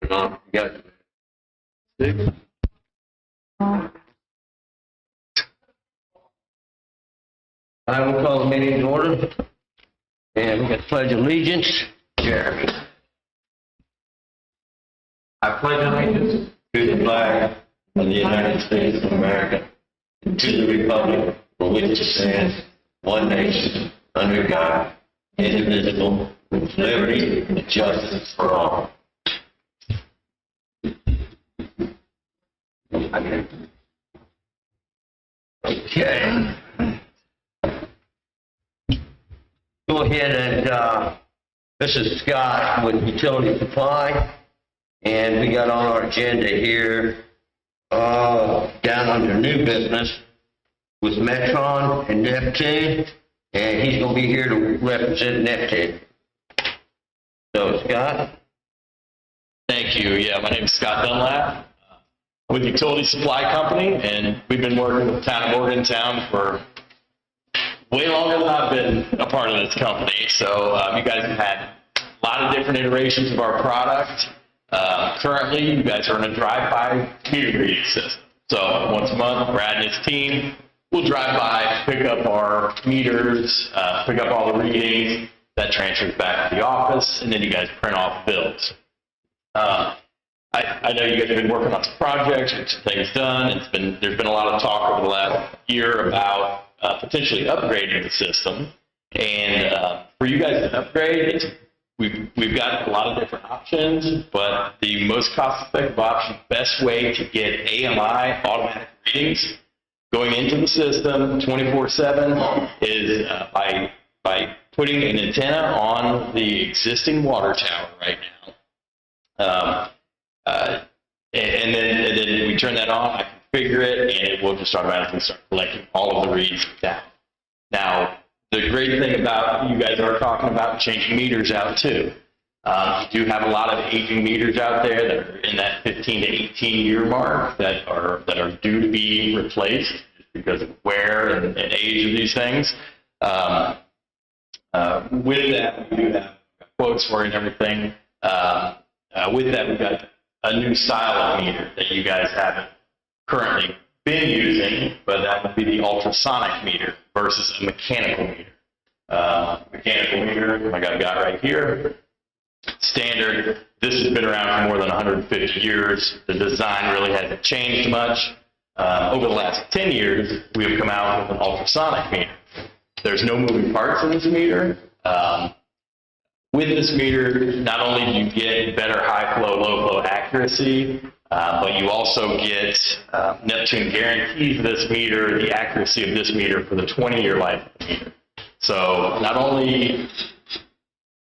You got six. I will call the meeting to order. And we got pledge of allegiance. Jeremy. I pledge allegiance to the flag of the United States of America and to the republic for which it stands, one nation, under God, indivisible, with liberty and justice for all. Okay. Go ahead and, this is Scott with Utility Supply, and we got on our agenda here, down under new business with Metron and Neptune, and he's going to be here to represent Neptune. So, Scott? Thank you. Yeah, my name is Scott Dunlap. I'm with Utility Supply Company, and we've been working with the town of Morgantown for way longer than I've been a part of this company. So you guys have had a lot of different iterations of our product. Currently, you guys are in a drive-by meter reading system. So once a month, Brad and his team will drive by, pick up our meters, pick up all the readings, that transfers back to the office, and then you guys print off bills. I know you guys have been working on some projects, get some things done. There's been a lot of talk over the last year about potentially upgrading the system. And for you guys to upgrade, we've got a lot of different options, but the most cost-effective option, best way to get AMI, automatic readings, going into the system 24/7 is by putting an antenna on the existing water tower right now. And then we turn that on, I configure it, and it will just automatically start collecting all of the reads down. Now, the great thing about, you guys are talking about changing meters out too. You do have a lot of aging meters out there that are in that 15 to 18 year mark that are due to be replaced just because of wear and age of these things. With that, we do have quotes for it and everything. With that, we've got a new style of meter that you guys haven't currently been using, but that would be the ultrasonic meter versus a mechanical meter. Mechanical meter, like I've got right here, standard. This has been around for more than 150 years. The design really hasn't changed much. Over the last 10 years, we have come out with an ultrasonic meter. There's no moving parts in this meter. With this meter, not only do you get better high flow, low flow accuracy, but you also get Neptune guarantees this meter, the accuracy of this meter for the 20-year life of the meter. So not only,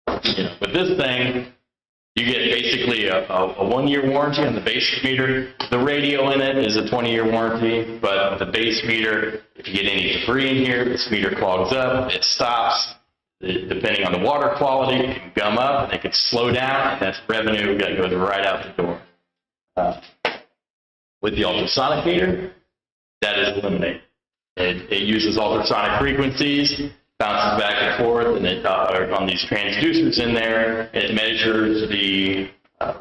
with this thing, you get basically a 1-year warranty on the basic meter. The radio in it is a 20-year warranty, but the base meter, if you get any debris in here, this meter clogs up, it stops. Depending on the water quality, it can gum up, and it can slow down, and that's revenue that goes right out the door. With the ultrasonic meter, that is eliminated. It uses ultrasonic frequencies, bounces back and forth, and it on these transducers in there, it measures the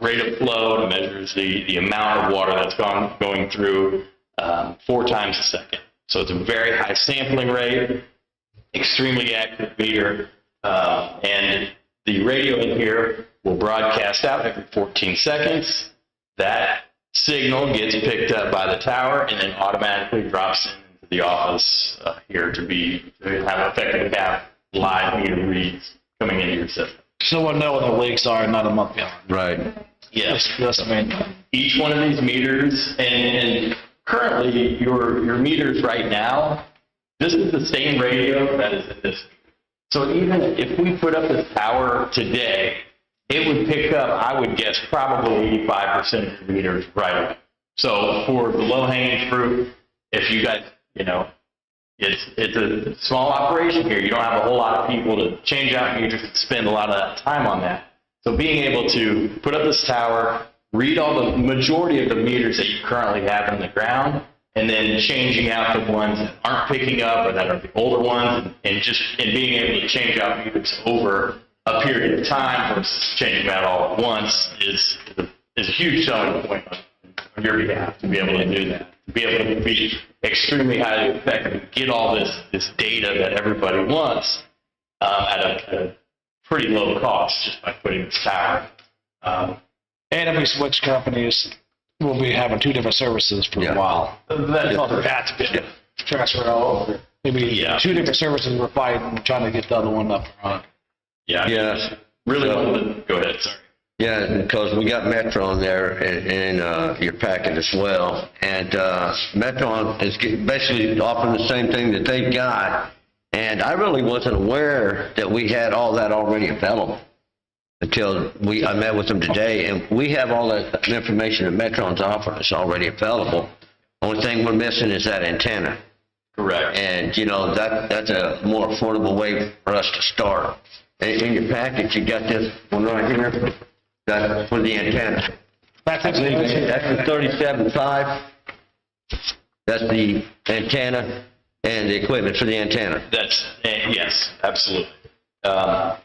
rate of flow, it measures the amount of water that's going through 4 times a second. So it's a very high sampling rate, extremely accurate meter, and the radio in here will broadcast out every 14 seconds. That signal gets picked up by the tower and then automatically drops into the office here to have effectively have live meter reads coming into your system. So we'll know when the leaks are not a month behind. Right. Yes. That's the main thing. Each one of these meters, and currently your meters right now, this is the same radio that is in this. So even if we put up this tower today, it would pick up, I would guess, probably 85% of the meters right away. So for the low-hanging fruit, if you guys, it's a small operation here. You don't have a whole lot of people to change out meters and spend a lot of that time on that. So being able to put up this tower, read all the majority of the meters that you currently have in the ground, and then changing out the ones that aren't picking up or that are the older ones, and being able to change out meters over a period of time versus changing them out all at once is is a huge selling point on your behalf to be able to do that, to be able to be extremely highly effective and get all this data that everybody wants at a pretty low cost just by putting this tower. And if we switch companies, we'll be having two different services for a while. That's all That's good. Transfer all over. Maybe two different services we're fighting, trying to get the other one up and running. Yeah. Yes. Really wanted to go ahead, sorry. Yeah, because we got Metron there in your packet as well. And Metron is basically offering the same thing that they've got. And I really wasn't aware that we had all that already available until I met with them today. And we have all that information that Metron's offering us already available. Only thing we're missing is that antenna. Correct. And, that's a more affordable way for us to start. In your package, you got this one right here. That's for the antenna. That's That's the 37.5. That's the antenna and the equipment for the antenna. Yes, absolutely. That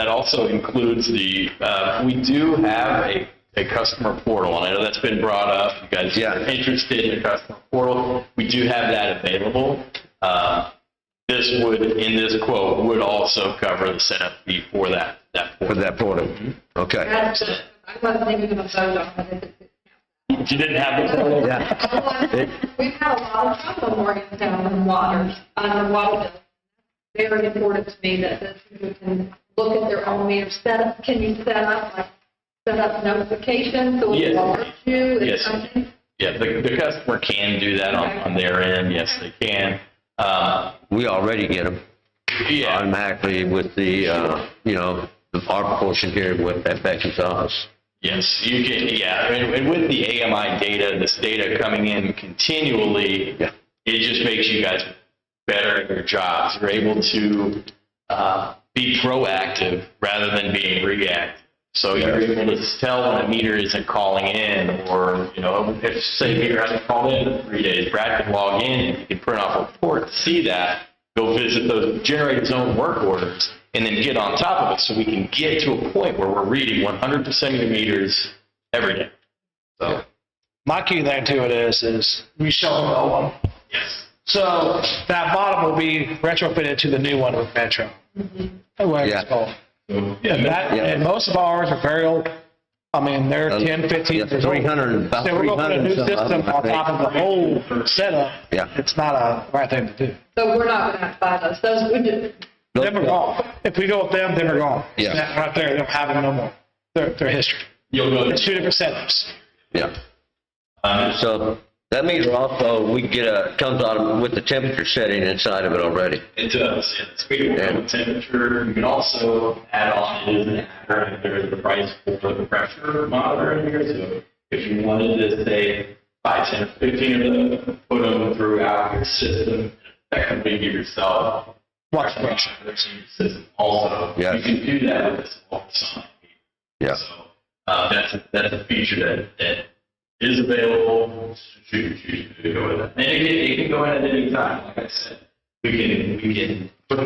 also includes we do have a customer portal, and I know that's been brought up. You guys are interested in the customer portal. We do have that available. This in this quote, would also cover the setup fee for that portal. For that portal. Okay. That's it. I wasn't even going to vote on it. You didn't have the portal? We've had a lot of trouble in Morgantown on the water bill. Very important to me that people can look at their own meter setup. Can you set up notifications so it alerts you? Yes. Something? Yeah, the customer can do that on their end. Yes, they can. We already get them automatically with the, our portion here at Becky's office. Yes, you can. Yeah, and with the AMI data, this data coming in continually, it just makes you guys better at your jobs. You're able to be proactive rather than being reactive. So you're able to tell when a meter isn't calling in, or if say meter hasn't called in in 3 days, Brad can log in and you can print off a report to see that, go visit those, generate his own work orders, and then get on top of it so we can get to a point where we're reading 100% of the meters every day. So my key thing to it is we show them all one. yes. So that bottom will be retrofitted to the new one with Metro. Whatever it's called. And most of ours are very old. I mean, they're 10, 15 years old. 300, about So we're going to put a new 300 system on top of the old setup. Yeah. It's not a right thing to do. So we're not going to have to buy those. Those would just, Them are gone. If we go with them, then they're gone. Yeah. That right there, they don't have them no more. They're history. You'll go. It's two different setups. Yeah. So that meter also, comes out with the temperature setting inside of it already. It does. It's speaking of temperature. You can also add on there is the price for the pressure monitor in here. So if you wanted to say 5, 10, 15 of them, put them throughout your system, effectively give yourself Watch the pressure. system also. Yes. You can do that with this ultrasonic meter. Yeah. So that's a feature that is available. Should you choose to go with it, and it can go in at any time. Like I said, we can put the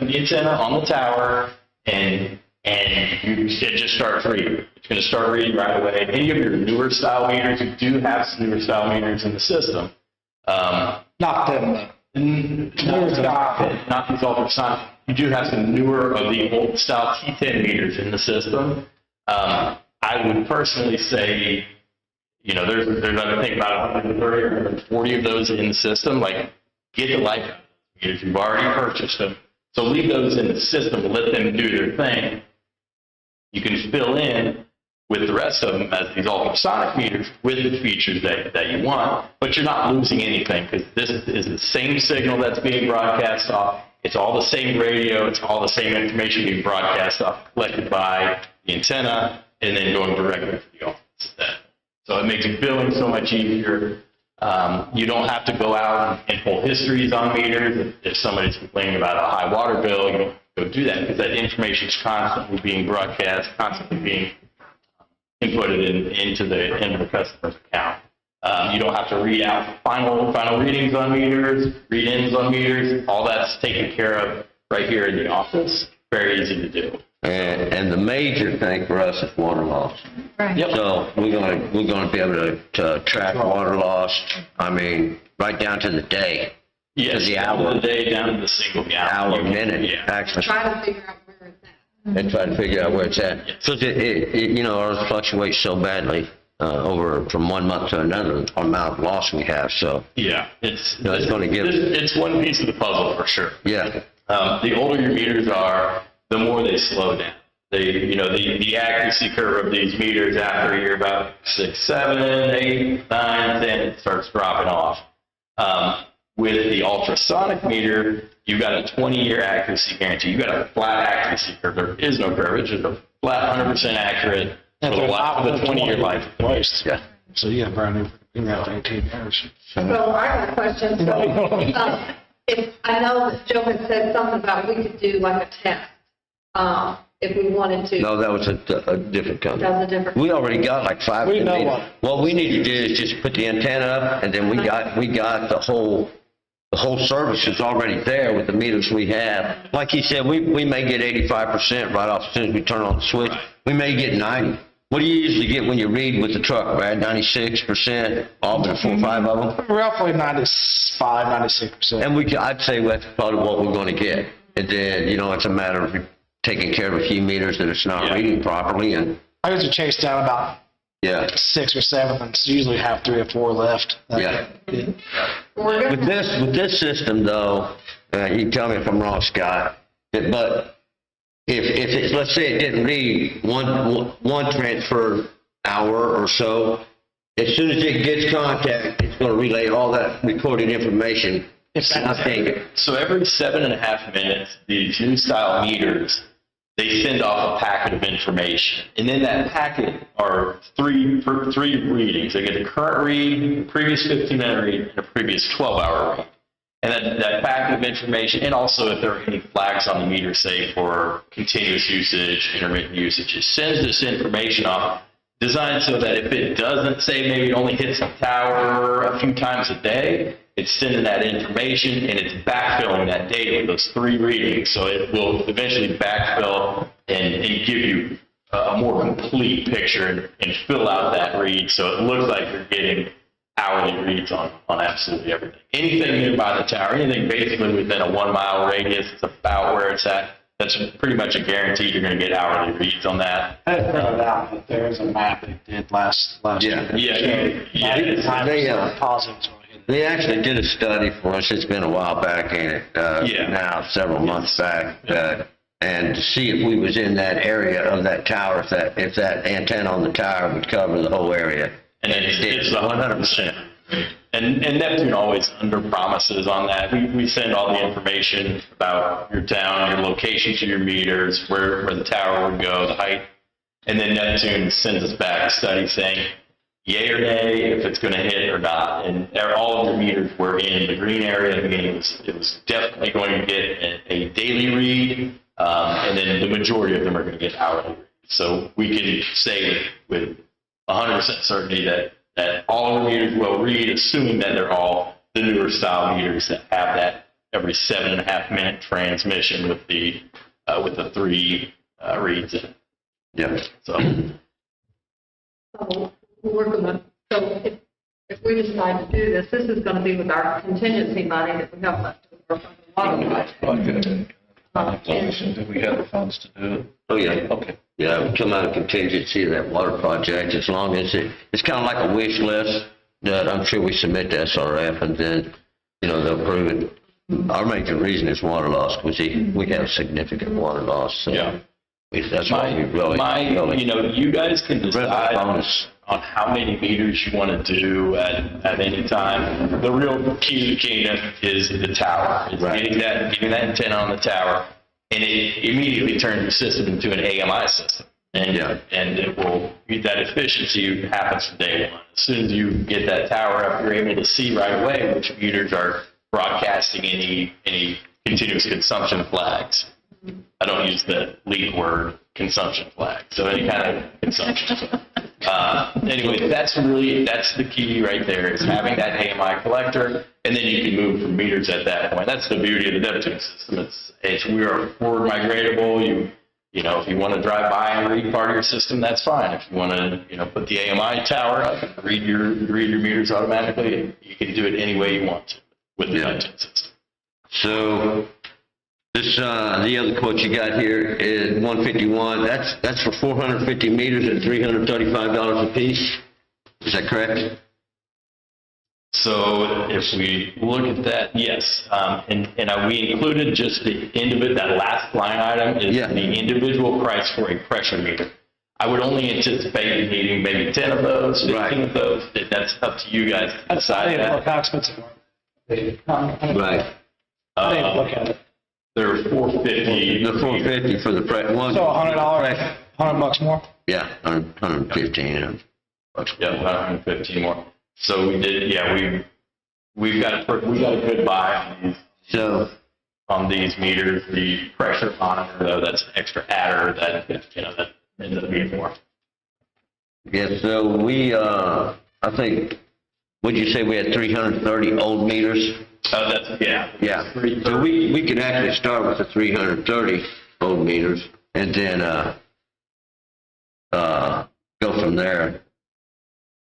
antenna on the tower, and it just starts reading. It's going to start reading right away. Any of your newer style meters, you do have some newer style meters in the system. Not them. Not these ultrasonic. You do have some newer of the old style T10 meters in the system. I would personally say, there's I think about 130 or 140 of those in the system. Like, get the life out of those meters. You've already purchased them. So leave those in the system, let them do their thing. You can fill in with the rest of them as these ultrasonic meters with the features that you want, but you're not losing anything because this is the same signal that's being broadcast off. It's all the same radio. It's all the same information being broadcast off, collected by the antenna, and then going directly to the office. So it makes billing so much easier. You don't have to go out and pull histories on meters. If somebody's complaining about a high water bill, you don't go do that because that information is constantly being broadcast, constantly being inputted into the customer's account. You don't have to read out final readings on meters, read-ins on meters. All that's taken care of right here in the office. Very easy to do. And the major thing for us is water loss. Right. Yep. So we're gonna be able to track water loss, I mean, right down to the day. Yes, the down hour. to the day, down to the single gallon. Hour, You can- minute, Yeah. actually, Try to figure out where it's at. and try to figure out where it's at. Because you know, ours fluctuates so badly, over from one month to another, the amount of loss we have, so, Yeah, it's gonna give- it's one piece of the puzzle for sure. yeah. The older your meters are, the more they slow down. The accuracy curve of these meters after you're about 6, 7, 8, 9, 10, it starts dropping off. With the ultrasonic meter, you've got a 20-year accuracy guarantee. You've got a flat accuracy curve. There is no curve. It's just a flat 100% accurate for the 20-year life. Waste. Yeah. So you got brand new, been out 18 years. So I got a question. So, if, I know that Joe had said something about we could do like a test, if we wanted to. No, that was a different company. That was a different. We already got like 5. We know meters. what. What we need to do is just put the antenna up, and then we got the whole service is already there with the meters we have. Like he said, we may get 85% right off as soon as we turn on the switch. We may get 90. What do you usually get when you read with the truck, Brad? 96%, all but 4 or 5 of them? Roughly 95, 96%. And I'd say that's probably what we're going to get. And then, you know, it's a matter of taking care of a few meters that it's not Yeah. reading properly, and I usually chase down about yeah. 6 or 7, and usually have 3 or 4 left. Yeah. We're With this system though, you tell me if I'm wrong, Scott, but if it, let's say it didn't read one transfer hour or so, as soon as it gets contact, it's going to relay all that recorded information. I think. So every 7.5 minutes, these new style meters, they send off a packet of information. And then that packet are three readings. They get a current read, a previous 15-minute read, and a previous 12-hour read. And that packet of information, and also if there are any flags on the meter, say for continuous usage, intermittent usage, it sends this information off, designed so that if it doesn't, say maybe it only hits the tower a few times a day, it's sending that information and it's backfilling that data with those 3 readings. So it will eventually backfill and give you a more complete picture and fill out that read. So it looks like you're getting hourly reads on absolutely everything. Anything nearby the tower, anything basically within a 1-mile radius, it's about where it's at. That's pretty much a guarantee you're going to get hourly reads on that. I had printed out that there's a map they did last Yeah. year. Yeah. They actually did a study for us. It's been a while back, and now several months back, and to see if we was in that area of that tower, if that antenna on the tower would cover the whole area. And it's 100%. And Neptune always under promises on that. We send all the information about your town, your location to your meters, where the tower would go, the height. And then Neptune sends us back a study saying, yay or nay, if it's going to hit or not. And all of your meters were in the green area, meaning it was definitely going to get a daily read, and then the majority of them are going to get hourly reads. So we can say with 100% certainty that all our meters will read, assuming that they're all the newer style meters that have that every 7.5 minute transmission with the 3 reads in it. Yeah. So we're gonna, so if we decide to do this, this is gonna be with our contingency money that we have left over from the water project. Do we have the funds to do it? Oh, yeah. Okay. Yeah, it would come out of contingency of that water project, as long as it's kind of like a wish list that I'm sure we submit to SRF, and then, you know, they'll approve it. Our major reason is water loss, because we have significant water loss, so. Yeah. That's why we really. You know, you guys can decide bonus. on how many meters you want to do at any time. The real key to kingdom is the tower. It's Right. getting that antenna on the tower, and it immediately turns your system into an AMI system. And it will, that efficiency happens from day one. As soon as you get that tower up, you're able to see right away which meters are broadcasting any continuous consumption flags. I don't use the lead word consumption flag, so any kind of consumption. Anyway, that's the key right there, is having that AMI collector, and then you can move from meters at that point. That's the beauty of the Neptune system. We are forward migratable. if you want to drive by and read part of your system, that's fine. If you want to, put the AMI tower up and read your meters automatically, you can do it any way you want to with the Huntington system. So this, the other quote you got here is 151. That's for 450 meters at $335 a piece. Is that correct? So if we look at that, yes, and we included just the individual, that last line item is the individual price for a pressure meter. I would only anticipate needing maybe 10 of those, 15 of those. That's up to you guys to decide that. How expensive are they? Right. I didn't look at it. They're 450. The 450 for the one. So $100, $100 more? Yeah, 115. Yeah, 115 more. So we did, we've got a good buy on these meters. The pressure monitor, though, that's an extra adder that ends up being more. Yeah, so we, I think, would you say we had 330 old meters? Yeah. So we can actually start with the 330 old meters and then go from there.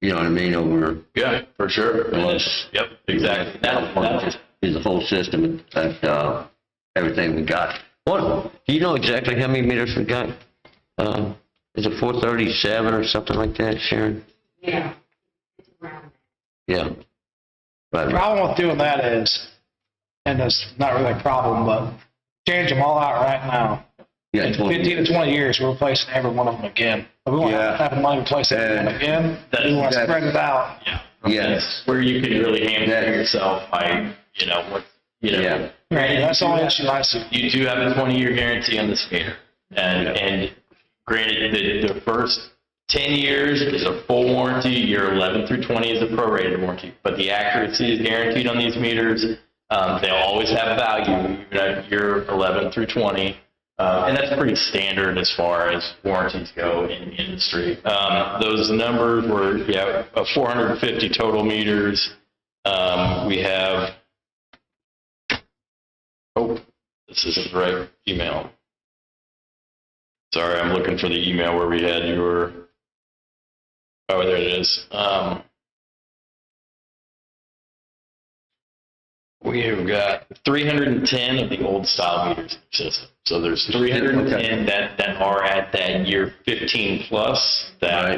You know what I mean? Over. Yeah, for sure. Yep, exactly. That'll is the whole system. That everything we got. What? Do you know exactly how many meters we got? Is it 437 or something like that, Sharon? Yeah. Yeah. Right. The problem with doing that is, and it's not really a problem, but change them all out right now. Yeah. In 15 to 20 years, we're replacing every one of them again. If we want to have the money to replace every one again, we want to spread it out. Yeah. Yes. Where you can really hamstring yourself by, Yeah. Right. That's the only issue I see. You do have a 20-year guarantee on this meter. And granted, the first 10 years is a full warranty. Year 11 through 20 is a prorated warranty. But the accuracy is guaranteed on these meters. They'll always have value, even at year 11 through 20. And that's pretty standard as far as warranties go in the industry. Those numbers were, 450 total meters. We have, this isn't the right email. Sorry, I'm looking for the email where we had your, there it is. We have got 310 of the old style meters in the system. So there's 310 that are at that year 15 plus that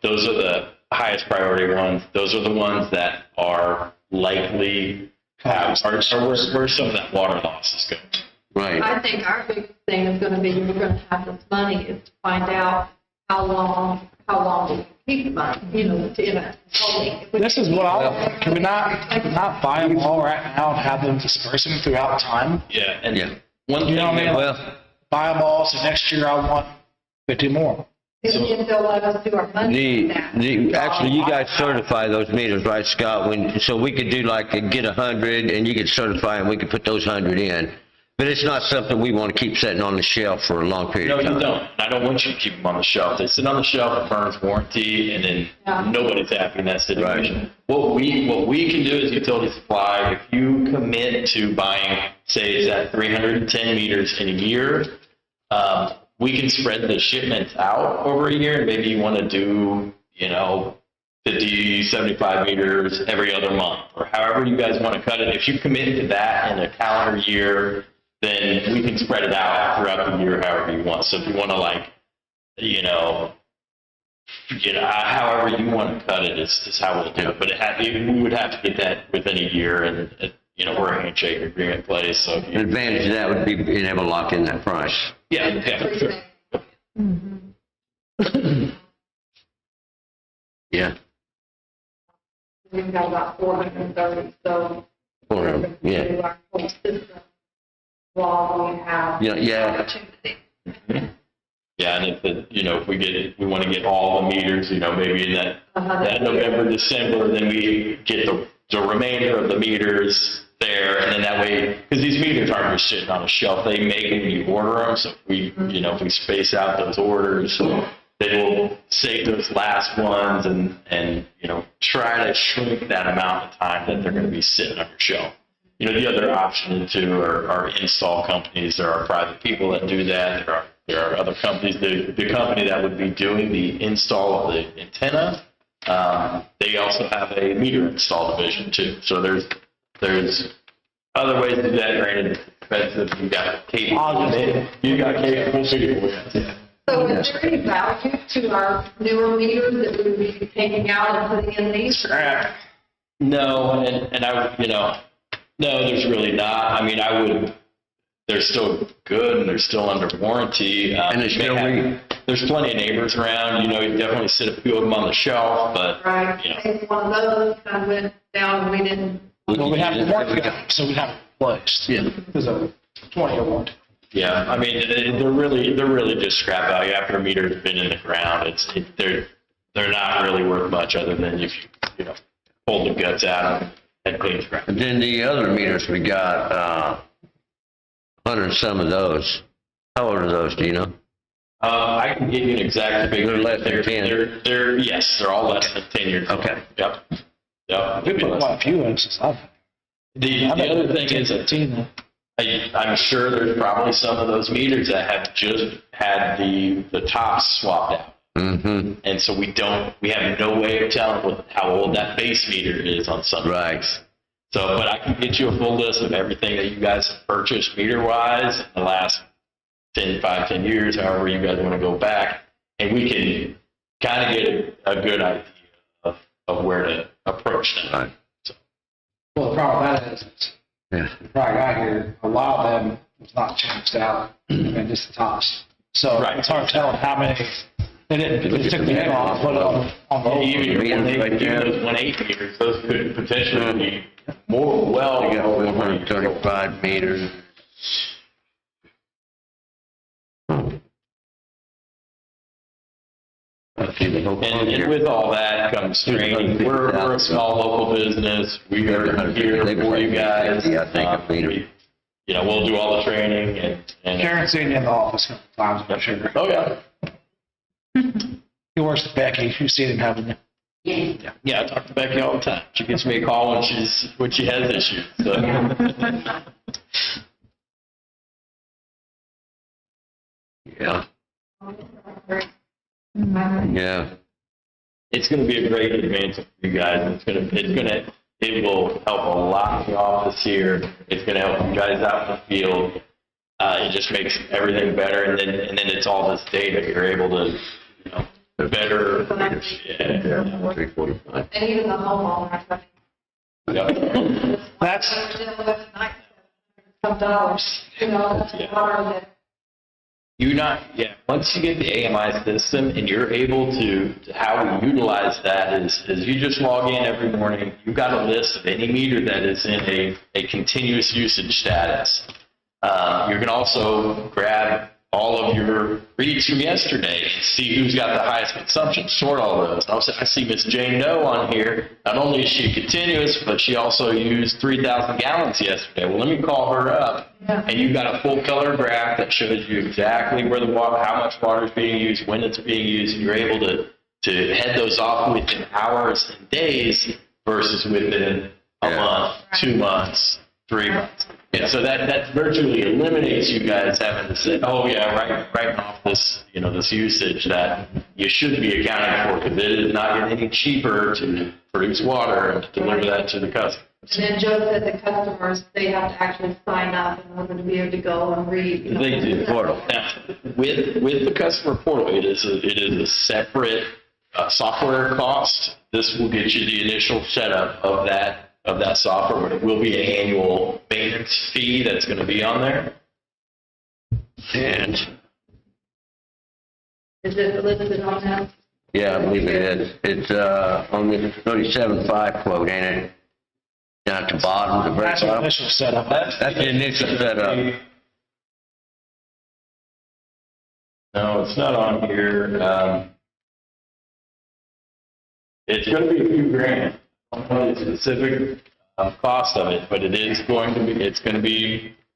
those are the highest priority ones. Those are the ones that are likely where some of that water loss is going. Right. I think our biggest thing is going to be, we're going to have this money is to find out how long we can keep the money, This is what can we not buy them all right now and have them disperse them throughout time? Yeah, and one thing, Well, buy them all, so next year I want 50 more. If they'll let us do our money. Actually, you guys certify those meters, right, Scott? So we could do get 100 and you could certify and we could put those 100 in. But it's not something we want to keep sitting on the shelf for a long period of time. No, you don't. I don't want you to keep them on the shelf. They sit on the shelf, it burns warranty, and then nobody's happy in that situation. Right. What we can do as utility supply, if you commit to buying, say it's at 310 meters in a year, we can spread the shipments out over a year, and maybe you want to do, 50, 75 meters every other month, or however you guys want to cut it. If you commit to that in a calendar year, then we can spread it out throughout the year however you want. So if you want to however you want to cut it is how we'll do it. But we would have to get that within a year, and we're a handshake agreement in place. So the advantage of that would be being able to lock in that price. Yeah, sure. Yeah. We've got about 430, so 400, yeah. do our whole system while we have opportunity. Yeah, and if we want to get all the meters, maybe in that November, December, then we get the remainder of the meters there, and then that way, because these meters aren't just sitting on a shelf, they make them when you order them. So if we space out those orders, they will save those last ones and try to shrink that amount of time that they're going to be sitting on your shelf. The other option too are install companies. There are private people that do that. There are there are other companies. The company that would be doing the install of the antenna, they also have a meter install division too. So there's other ways to do that. Granted, it's expensive. You got capable people. Yeah. So is there any value to our newer meters that we would be taking out and putting in these? No, and I, no, there's really not. I mean, they're still good and they're still under warranty. And it's still there's plenty of neighbors around. You definitely sit a few of them on the shelf, but Right. Maybe one of those kind of went down and we didn't. Well, we have to work with them, so we have it replaced. Yeah. Because of 20-year warranty. yeah, I mean, they're really just scrap value after a meter's been in the ground. They're not really worth much other than if you pull the guts out and clean the ground. And then the other meters we got, 100 and some of those. How old are those, do you know? I can give you an exact figure. They're less than 10? They're all less than 10 years old. Okay. Yep. We've put quite a few in since I've. The other thing is, 15. I'm sure there's probably some of those meters that have just had the tops swapped out. Mm-hmm. And so we have no way of telling how old that base meter is on some. Right. So, but I can get you a full list of everything that you guys have purchased meter-wise in the last 10 years, however you guys want to go back, and we can kind of get a good idea of where to approach them. Right. So, Well, the problem with that is, Yeah. the product I hear, a lot of them was not changed out, and just the tops. So Right. it's hard to tell how many, they took the head off, and put it on the old. even meters when they right do there. those 1/8 meters, those could potentially be more well. We got 435 meters. And with all that comes training. We're a small local business. We are here for you guys. I think a meter. We'll do all the training and Karen's seen you in the office a couple times, I'm sure. oh yeah. He works with Becky, you've seen him, haven't you? Yeah, I talk to Becky all the time. She gives me a call when she has issues. So. Yeah. Yeah. It's going to be a great advancement for you guys. It will help a lot in the office here. It's going to help you guys out in the field. It just makes everything better, and then it's all this data you're able to, better. Yeah. 345. And even the homeowner, Yeah. That's, some dollars, that's Yeah. water that. Once you get the AMI system and you're able to how we utilize that is you just log in every morning. You've got a list of any meter that is in a continuous usage status. You can also grab all of your reads from yesterday and see who's got the highest consumption, sort all those. I see Miss Jane Doe on here. Not only is she continuous, but she also used 3,000 gallons yesterday. Well, let me call her up. Yeah. And you've got a full color graph that shows you exactly where the water, how much water is being used, when it's being used, and you're able to head those off within hours and days versus within a month, 2 months, 3 months. And so that virtually eliminates you guys having to say, oh yeah, writing off this, this usage that you should be accounting for, because it is not getting any cheaper to produce water and to deliver that to the customer. And then Joe said the customers, they have to actually sign up in order to be able to go and read. They do. Now, with the customer portal, it is a separate software cost. This will get you the initial setup of that software, but it will be an annual maintenance fee that's going to be on there. And, Is it listed on that? yeah, I believe it is. It's, on the 37.5 quote, ain't it? Down at the bottom, the very that's the bottom. initial setup. That's the initial setup. No, it's not on here. It's going to be a few grand. I don't know the specific cost of it, but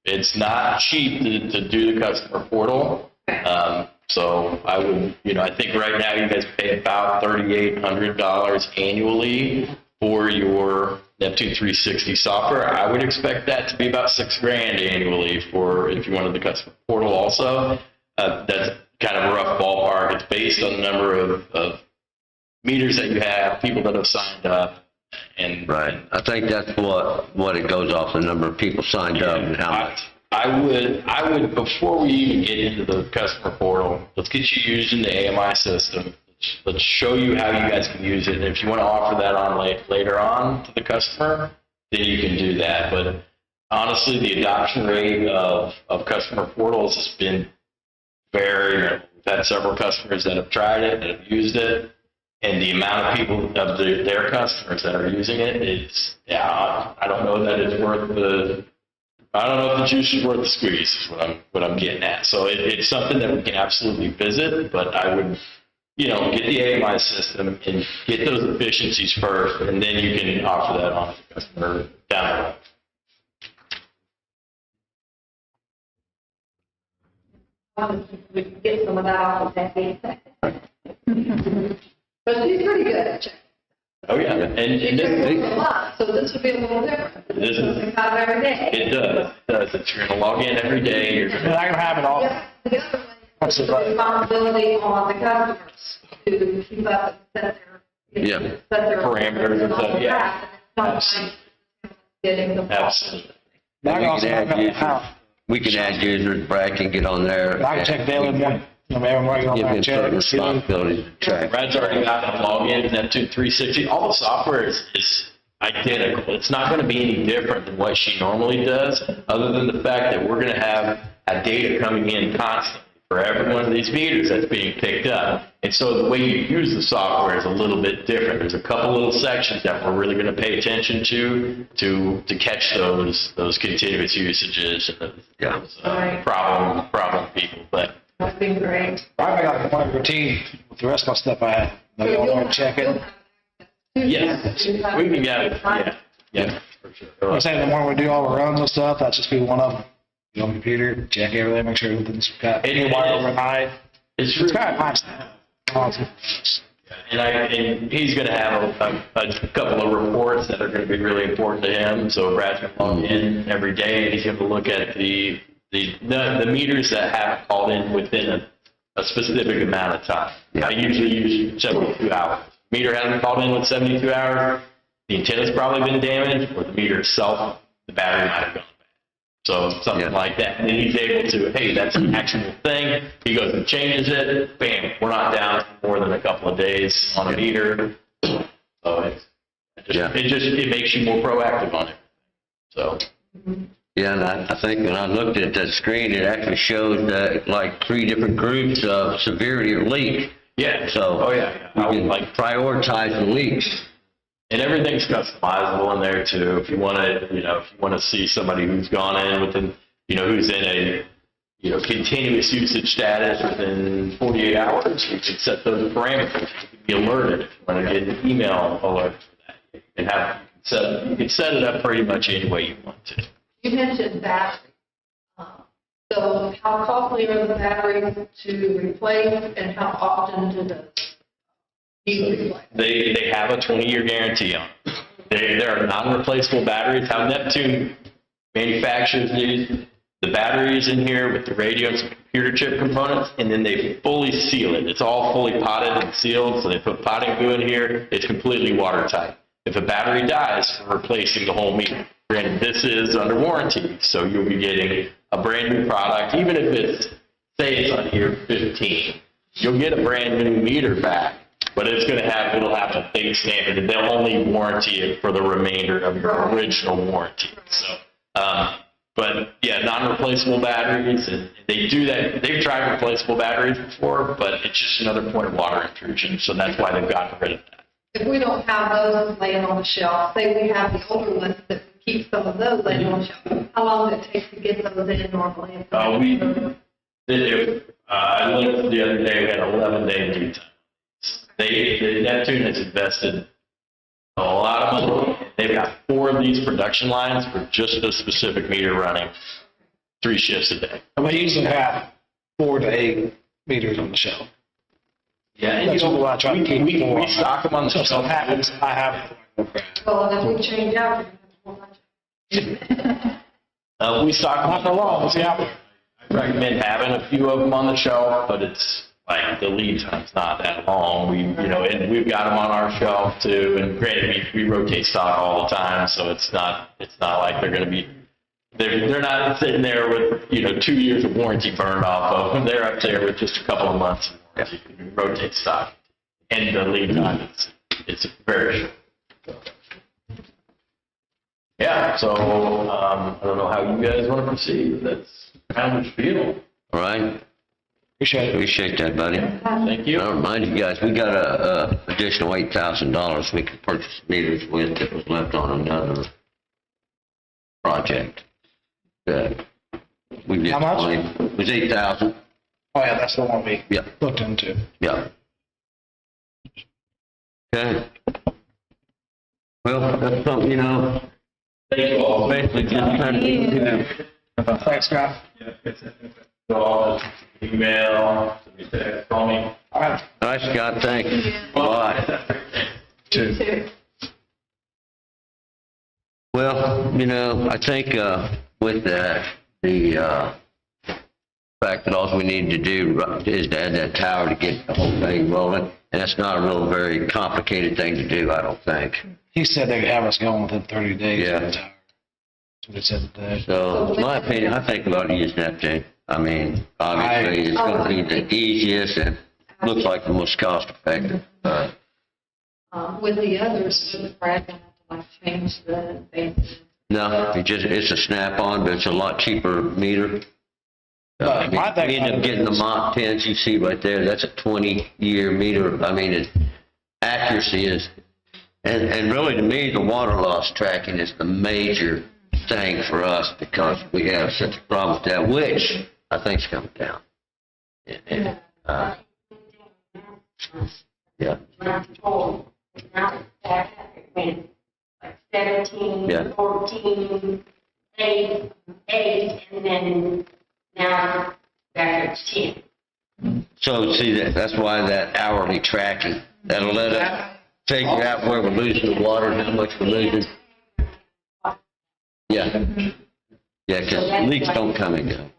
it's not cheap to do the customer portal. So I would, I think right now you guys pay about $3,800 annually for your Neptune 360 software. I would expect that to be about $6,000 annually for if you wanted the customer portal also. That's kind of a rough ballpark. It's based on the number of meters that you have, people that have signed up, and Right. I think that's what it goes off, the number of people signed up and how much. I would, before we even get into the customer portal, let's get you using the AMI system. Let's show you how you guys can use it. And if you want to offer that on later on to the customer, then you can do that. But honestly, the adoption rate of customer portals has been very, we've had several customers that have tried it, that have used it. And the amount of people, of their customers that are using it is, I don't know that it's worth I don't know if the juice is worth the squeeze, is what I'm getting at. So it's something that we can absolutely visit, but I would, get the AMI system and get those efficiencies first, and then you can offer that on to the customer down the road. We can get some of that off of that data. But she's pretty good at checking. Oh, yeah. And She checks a lot, so this would be a little different. This is- It's kind of every day. it does. If you're going to log in every day, you're going And I can have it all. Yeah, the other one is the responsibility on the customers to keep up and set their Parameters and stuff, yeah. Not getting the. absolutely. I can also have it how. We can add users, Brad can get on there. I can check daily, every morning on Give my him check. certain responsibilities to track. Brad's already got the login, Neptune 360. All the software is identical. It's not going to be any different than what she normally does, other than the fact that we're going to have a data coming in constantly for every one of these meters that's being picked up. And so the way you use the software is a little bit different. There's a couple little sections that we're really going to pay attention to catch those continuous usages and those problem people. But That's been great. I got like a morning routine with the rest of my stuff I have. I go on there and check it. yes, we can get it. Yeah, for sure. I'm saying the morning we do all the runs and stuff, that's just be one of them. Get on the computer, check everything, make sure everything's got any wire overnight. It's It's really, kind of nice. Awesome. and he's going to have a couple of reports that are going to be really important to him. So Brad's going to log in every day, and he's going to look at the meters that have called in within a specific amount of time. Yeah. I usually use 72 hours. Meter hasn't called in with 72 hours. The antenna's probably been damaged, or the meter itself, the battery might have gone bad. So something like that. And then he's able to, hey, that's an actual thing. He goes and changes it. Bam, we're not down more than a couple of days on a meter. So it makes you more proactive on it. So. Yeah, and I think when I looked at that screen, it actually shows that like 3 different groups of severity of leak. Yeah. So we can prioritize the leaks. And everything's customizable in there too. If you want to, see somebody who's gone in within, who's in a, continuous usage status within 48 hours, you can set those parameters. You can be alerted if you want to get an email alert for that. You can set it up pretty much any way you want to. You mentioned batteries. So how costly are the batteries to replace, and how often do those need replaced? They have a 20-year guarantee on them. They're non-replaceable batteries. How Neptune manufactures these, the batteries in here with the radio and some computer chip components, and then they fully seal it. It's all fully potted and sealed, so they put potting glue in here. It's completely watertight. If a battery dies, we're replacing the whole meter. Granted, this is under warranty, so you'll be getting a brand new product, even if it's, say it's on year 15. You'll get a brand new meter back, but it'll have a big standard, and they'll only warranty it for the remainder of your original warranty. So, but yeah, non-replaceable batteries, and they do that. They've tried replaceable batteries before, but it's just another point of water intrusion, so that's why they've gotten rid of that. If we don't have those laying on the shelf, say we have the older ones that keep some of those laying on the shelf, how long does it take to get those in normally? I looked the other day, we had 11-day lead time. The Neptune has invested a lot of money. They've got 4 of these production lines for just a specific meter running 3 shifts a day. And we usually have 4 to 8 meters on the shelf. Yeah, and That's what I try to keep we for. stock them on the So if something shelf. happens, I have. Well, and if we change out, we have a whole bunch. We stock them Not for long, we'll see how. recommend having a few of them on the shelf, but it's like the lead time's not that long. And we've got them on our shelf too. And granted, we rotate stock all the time, so it's not like they're going to be. They're not sitting there with 2 years of warranty burned off of them. They're up there with just a couple of months of warranty. We rotate stock, and the lead time it's very short. Yeah, so I don't know how you guys want to proceed. That's kind of the spiel. All right. Appreciate that, buddy. Thank you. I'll remind you guys, we got a additional $8,000 we could purchase meters with that was left on another project. We did. How much? It was $8,000. Oh, yeah, that's the one we Yeah. looked into. Yeah. Okay. Well, that's something, Thank you all. basically just kind of. Thanks, Scott. Call, email, text, call me. All right. All right, Scott, thanks. Bye. You too. Well, I think with that, the fact that all we need to do is to add that tower to get the whole thing rolling, and that's not a real very complicated thing to do, I don't think. He said they could have us going within 30 days. Yeah. That's what he said today. So, in my opinion, I think we ought to use Neptune. I mean, obviously, it's going to be the easiest and looks like the most cost-effective. With the others, with Brad, gonna have to change the base. No, it's a snap-on, but it's a lot cheaper meter. My thing We end up getting the Mach 10s you see right there. That's a 20-year meter. I mean, accuracy is, and really to me, the water loss tracking is the major thing for us because we have such a problem with that, which I think is coming down. Yeah. Now it's back up, it went like 17, Yeah. 14, 8, and then now back up to 10. So see that's why that hourly tracking, that'll let us figure out where we're losing the water and how much we're losing. Yeah. Yeah, because leaks don't come and go.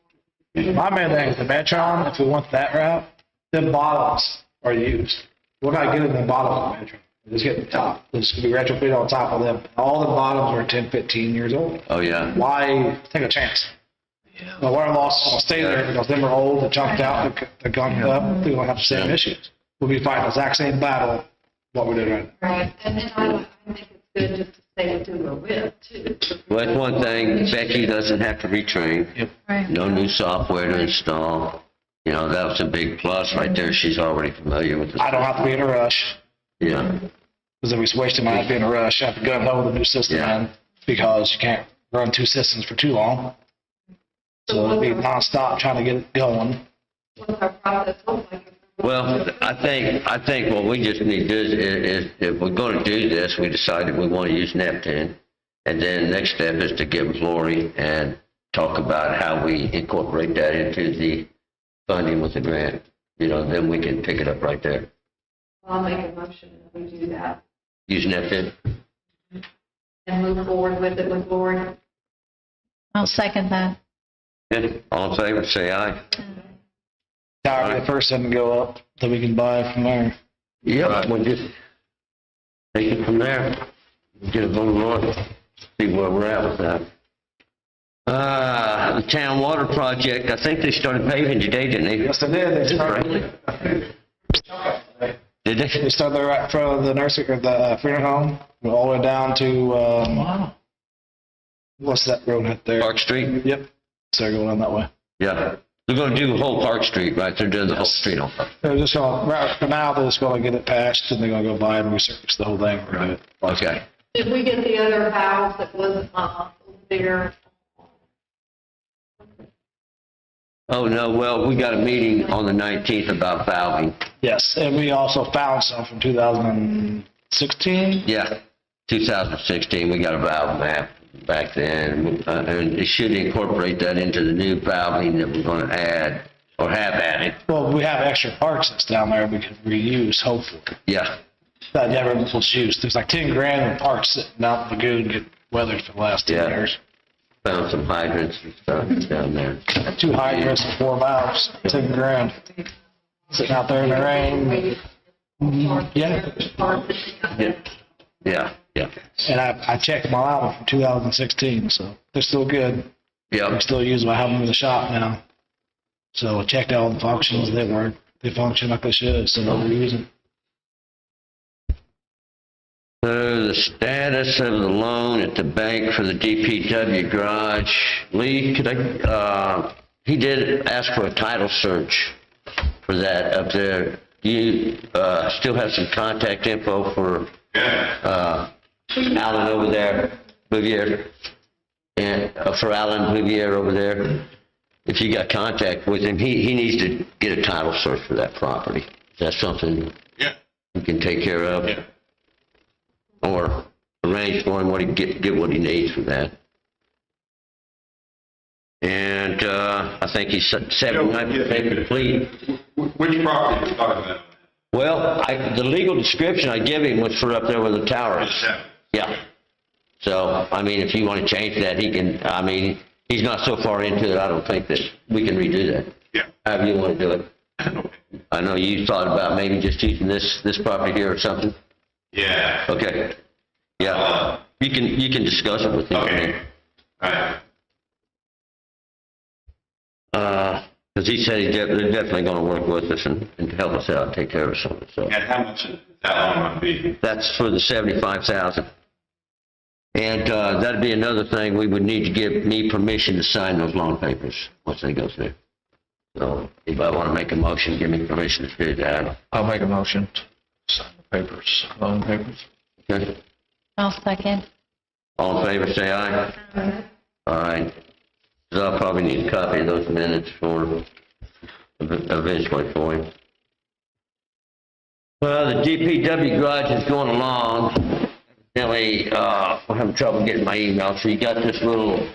My main thing is the Metron, if we went that route, the bottoms are used. We're not getting the bottoms of the Metron. We're just getting the top. It's going to be retrofitted on top of them. All the bottoms are 10, 15 years old. Oh, yeah. Why take a chance? The water loss will stay there because them are old, they're chunked out, they're gunked up, they're going to have the same issues. We'll be fighting the exact same battle, what we're doing right now. Right, and I think it's good just to stay with who we're with, too. Well, that's one thing, Becky doesn't have to retrain. Right. No new software to install. That was a big plus right there. She's already familiar with it. I don't have to be in a rush, Yeah, because if we wasting my, I'd be in a rush, I have to go and load the new system Yeah. in, because you can't run two systems for too long. So it'd be nonstop trying to get it going. What's our process look like? well, I think what we just need to do is if we're going to do this, we decided we want to use Neptune. And then next step is to get with Lori and talk about how we incorporate that into the funding with the grant. Then we can pick it up right there. I'll make a motion that we do that Use Neptune. and move forward with it with Lori. I'll second that. Yeah, all in favor, say aye. Tower, the first one to go up, that we can buy from there. Yep, we'll just take it from there. Get it on the road, see where we're at with that. The town water project, I think they started paving today, didn't they? Yes, they did. They started, Did they they? started right in front of the nursing, or the funeral home, all the way down to, what's that road out there? Park Street? Yep. So they're going down that way. Yeah. They're gonna do the whole Park Street, right? They're doing the whole street on Park. They're just going, right for now, they're just going to get it patched, and they're going to go by and resurface the whole thing. Right. Okay. Did we get the other house that was there? Oh, no, well, we got a meeting on the 19th about valving. Yes, and we also found some from 2016. Yeah, 2016, we got a valve map back then, and it should incorporate that into the new valving that we're gonna add, or have added. Well, we have extra parts that's down there we can reuse, hopefully. Yeah, That never was used. There's like 10 grand in parts sitting out in the lagoon getting weathered for the last 10 Yeah. years. found some hydrants and stuff down there. 2 hydrants and 4 valves, $10,000. Sitting out there in the rain. Yeah. Yeah. And I checked them all out from 2016, so they're still good. Yeah. I'm still using them. I have them in the shop now. So I checked out all the functions. They work. They function like they should, so we're using. So the status of the loan at the bank for the DPW garage. Lee, could he did ask for a title search for that up there. Do you still have some contact info for Alan over there, Bouvier? And for Alan Bouvier over there? If you got contact with him, he needs to get a title search for that property. Is that something you can take care of? Yeah. Or arrange for him what he get what he needs for that. And I think he's 79% complete. Which property are you talking about? Well, the legal description I give him was for up there where the tower is. Yeah. So, I mean, if you want to change that, he can, I mean, he's not so far into it, I don't think that we can redo that. Yeah. However you want to do it. I know you thought about maybe just using this property here or something. Yeah. Okay. Yeah. You can discuss it with him. Okay. All right. Because he said they're definitely going to work with us and help us out, take care of something. So And how much is that loan going to be? that's for the 75,000. And that'd be another thing. We would need to give me permission to sign those loan papers once they go through. So if I want to make a motion, give me permission to do that. I'll make a motion to sign the papers, loan papers. Okay. I'll second. All in favor, say aye. All right. So I'll probably need a copy of those minutes for eventually for him. Well, the DPW garage is going along. Evidently, I'm having trouble getting my email. So you got this little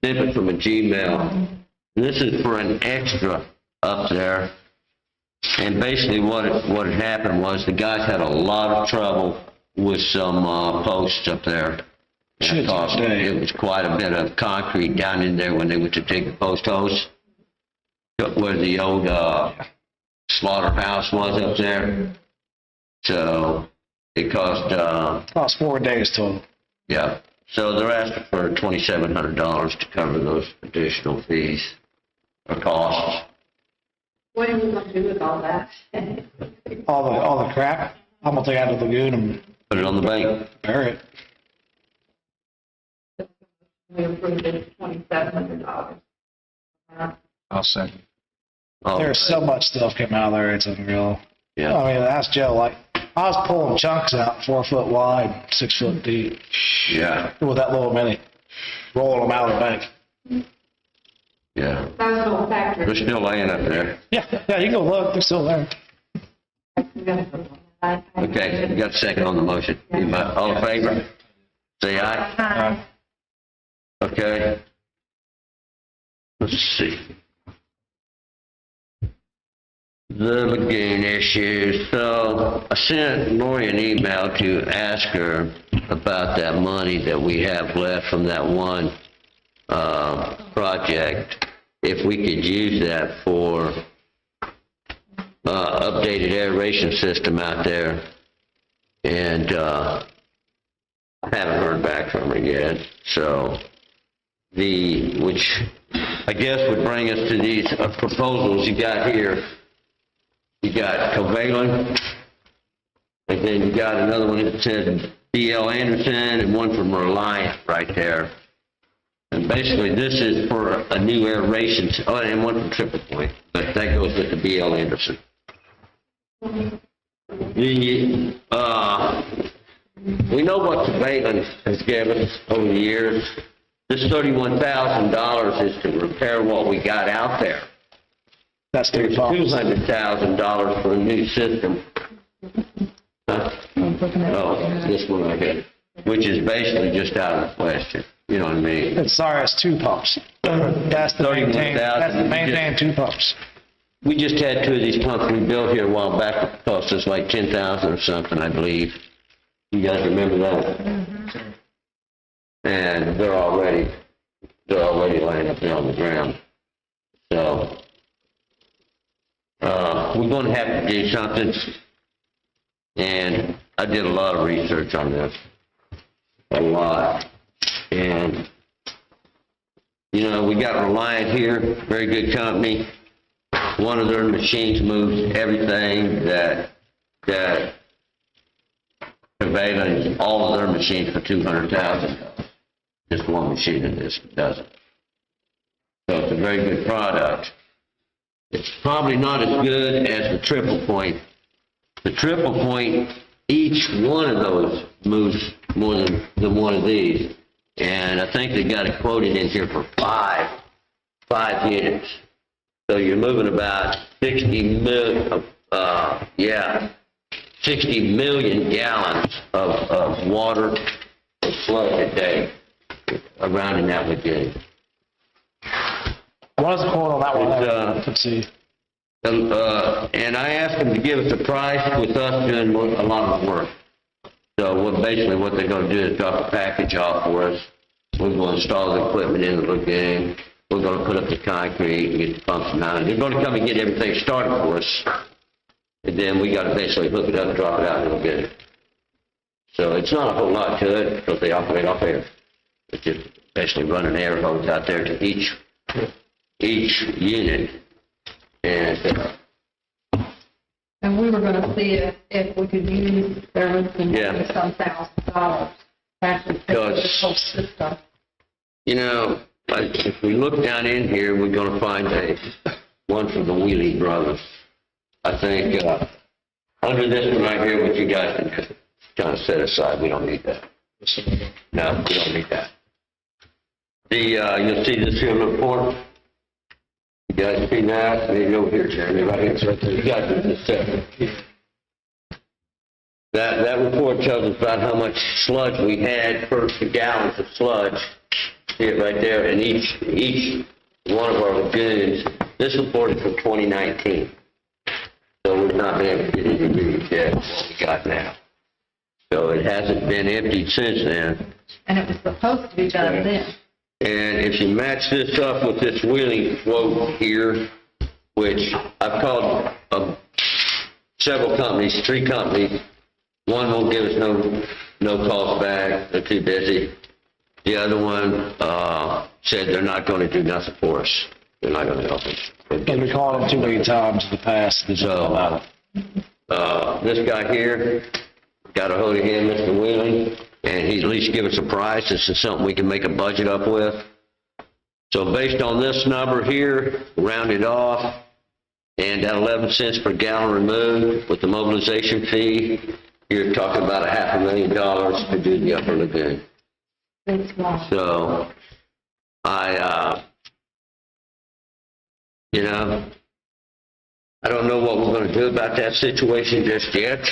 snippet from a Gmail. And this is for an extra up there. And basically what had happened was the guys had a lot of trouble with some posts up there. It was quite a bit of concrete down in there when they went to dig the post hose, where the old slaughterhouse was up there. So it cost 4 days total. yeah. So they're asking for $2,700 to cover those additional fees or costs. What do we want to do with all that? All the crap. I'm gonna take it out of the lagoon and Put it on the bank. bury it. We approved it $2,700. I'll second. Oh, There's so much stuff came out of there. It's unreal. yeah. I mean, ask Joe. Like I was pulling chunks out 4 foot wide, 6 foot deep Yeah. with that little mini, rolling them out of the bank. Yeah. That was an old factory. They're still laying up there. Yeah, you can go look. They're still there. Okay, you got a second on the motion. All in favor? Say aye. Aye. Okay. Let's see. The lagoon issue. So I sent Lori an email to ask her about that money that we have left from that one project. If we could use that for updated aeration system out there. And I haven't heard back from her yet. So which I guess would bring us to these proposals you got here. You got Covalent, and then you got another one that said B.L. Anderson, and one from Reliant right there. And basically, this is for a new aeration, and one from Triple Point, but that goes with the B.L. Anderson. We know what Covalent has given us over the years. This $31,000 is to repair what we got out there. That's There's their $200,000 for a new system. Oh, this one right here, which is basically just out of the question. You know what I mean? It's sorry, it's 2 pumps. That's the maintain. That's the maintain 2 pumps. We just had 2 of these pumps we built here a while back. It cost us like $10,000 or something, I believe. You guys remember that? and they're already laying up there on the ground. So, we're going to have to do something, and I did a lot of research on this, a lot, and, you know, we got Reliant here, very good company. One of their machines moves everything that Prevalent, all of their machines for $200,000. Just one machine in this doesn't. So it's a very good product. It's probably not as good as the triple point. The triple point, each one of those moves more than one of these. And I think they got it quoted in here for five units. So you're moving about 60 million gallons of water or sludge a day around in that lagoon. What is the quote on that one? It's, Let's see. And I asked them to give us a price with us doing a lot of the work. So basically what they're going to do is drop a package off for us. We're going to install the equipment in the lagoon. We're going to put up the concrete and get the pumps mounted. They're going to come and get everything started for us. And then we got to basically hook it up and drop it out in the lagoon. So it's not a whole lot to it because they operate off air. It's just basically running air hose out there to each unit. And we were gonna see if we could use their roofing Yeah. for some $1,000 to actually fix this whole system. You know, like if we look down in here, we're going to find one from the Wheelie Brothers. I think under this one right here, what you guys can kind of set aside, we don't need that. No, we don't need that. You'll see this here report. You guys see that? Maybe over here, Jeremy, right here. It's right there. You guys do this second. That report tells us about how much sludge we had per gallons of sludge. See it right there, and each one of our lagoons. This report is from 2019, so we've not been able to get any readings yet. What we got now, so it hasn't been emptied since then. And it was supposed to be done then. And if you match this up with this wheeling quote here, which I've called several companies, 3 companies. One won't give us no calls back. They're too busy. The other one said they're not going to do nothing for us. They're not going to help us. We've been calling them too many times in the past. So this guy here, got a hold of him, Mr. Wheeling, and he at least give us a price. This is something we can make a budget up with. So based on this number here, rounded off, and at 11 cents per gallon removed with the mobilization fee, you're talking about $500,000 to do the upper lagoon. So I don't know what we're going to do about that situation just yet.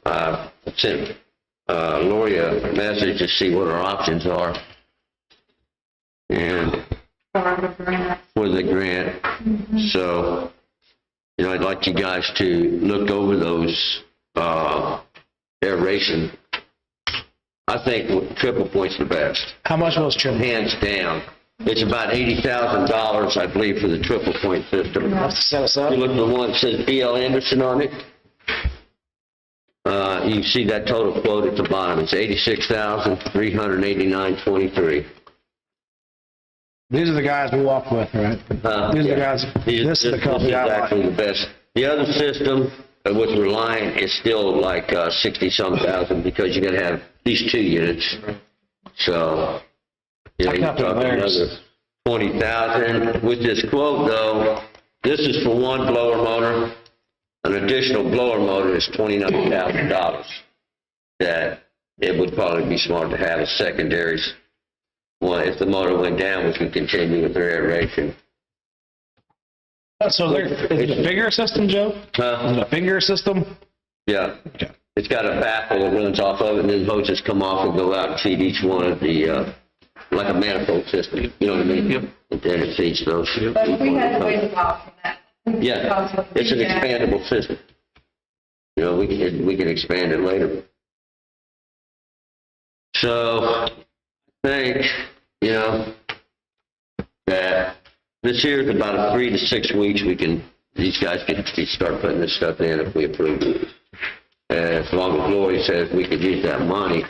I sent Lori a message to see what our options are. And for the grant. So, I'd like you guys to look over those aeration. I think triple point's the best, How much was triple? hands down. It's about $80,000, I believe, for the triple point system. Have to set us up? You look at the one that says B.L. Anderson on it. You see that total quote at the bottom. It's $86,389.23. These are the guys we walk with, right? These are the guys, this is the company I This is like. actually the best. The other system with Reliant is still like 60-some thousand because you got to have at least 2 units. So, you're talking another 20,000. With this quote though, this is for one blower motor. An additional blower motor is $29,000. That it would probably be smart to have as secondaries. Well, if the motor went down, we could continue with their aeration. So is it a figure system, Joe? Is it a figure system? Yeah. Okay. It's got a baffle that runs off of it, and then hoses come off and go out and feed each one of the, like a manifold system. You know what I mean? Yep. And then it feeds those. But we had to wait a while for that. Yeah, it's an expandable system. We can expand it later. So, think, you know, that this here is about 3 to 6 weeks these guys can start putting this stuff in if we approve it. And as long as Lori says we could use that money,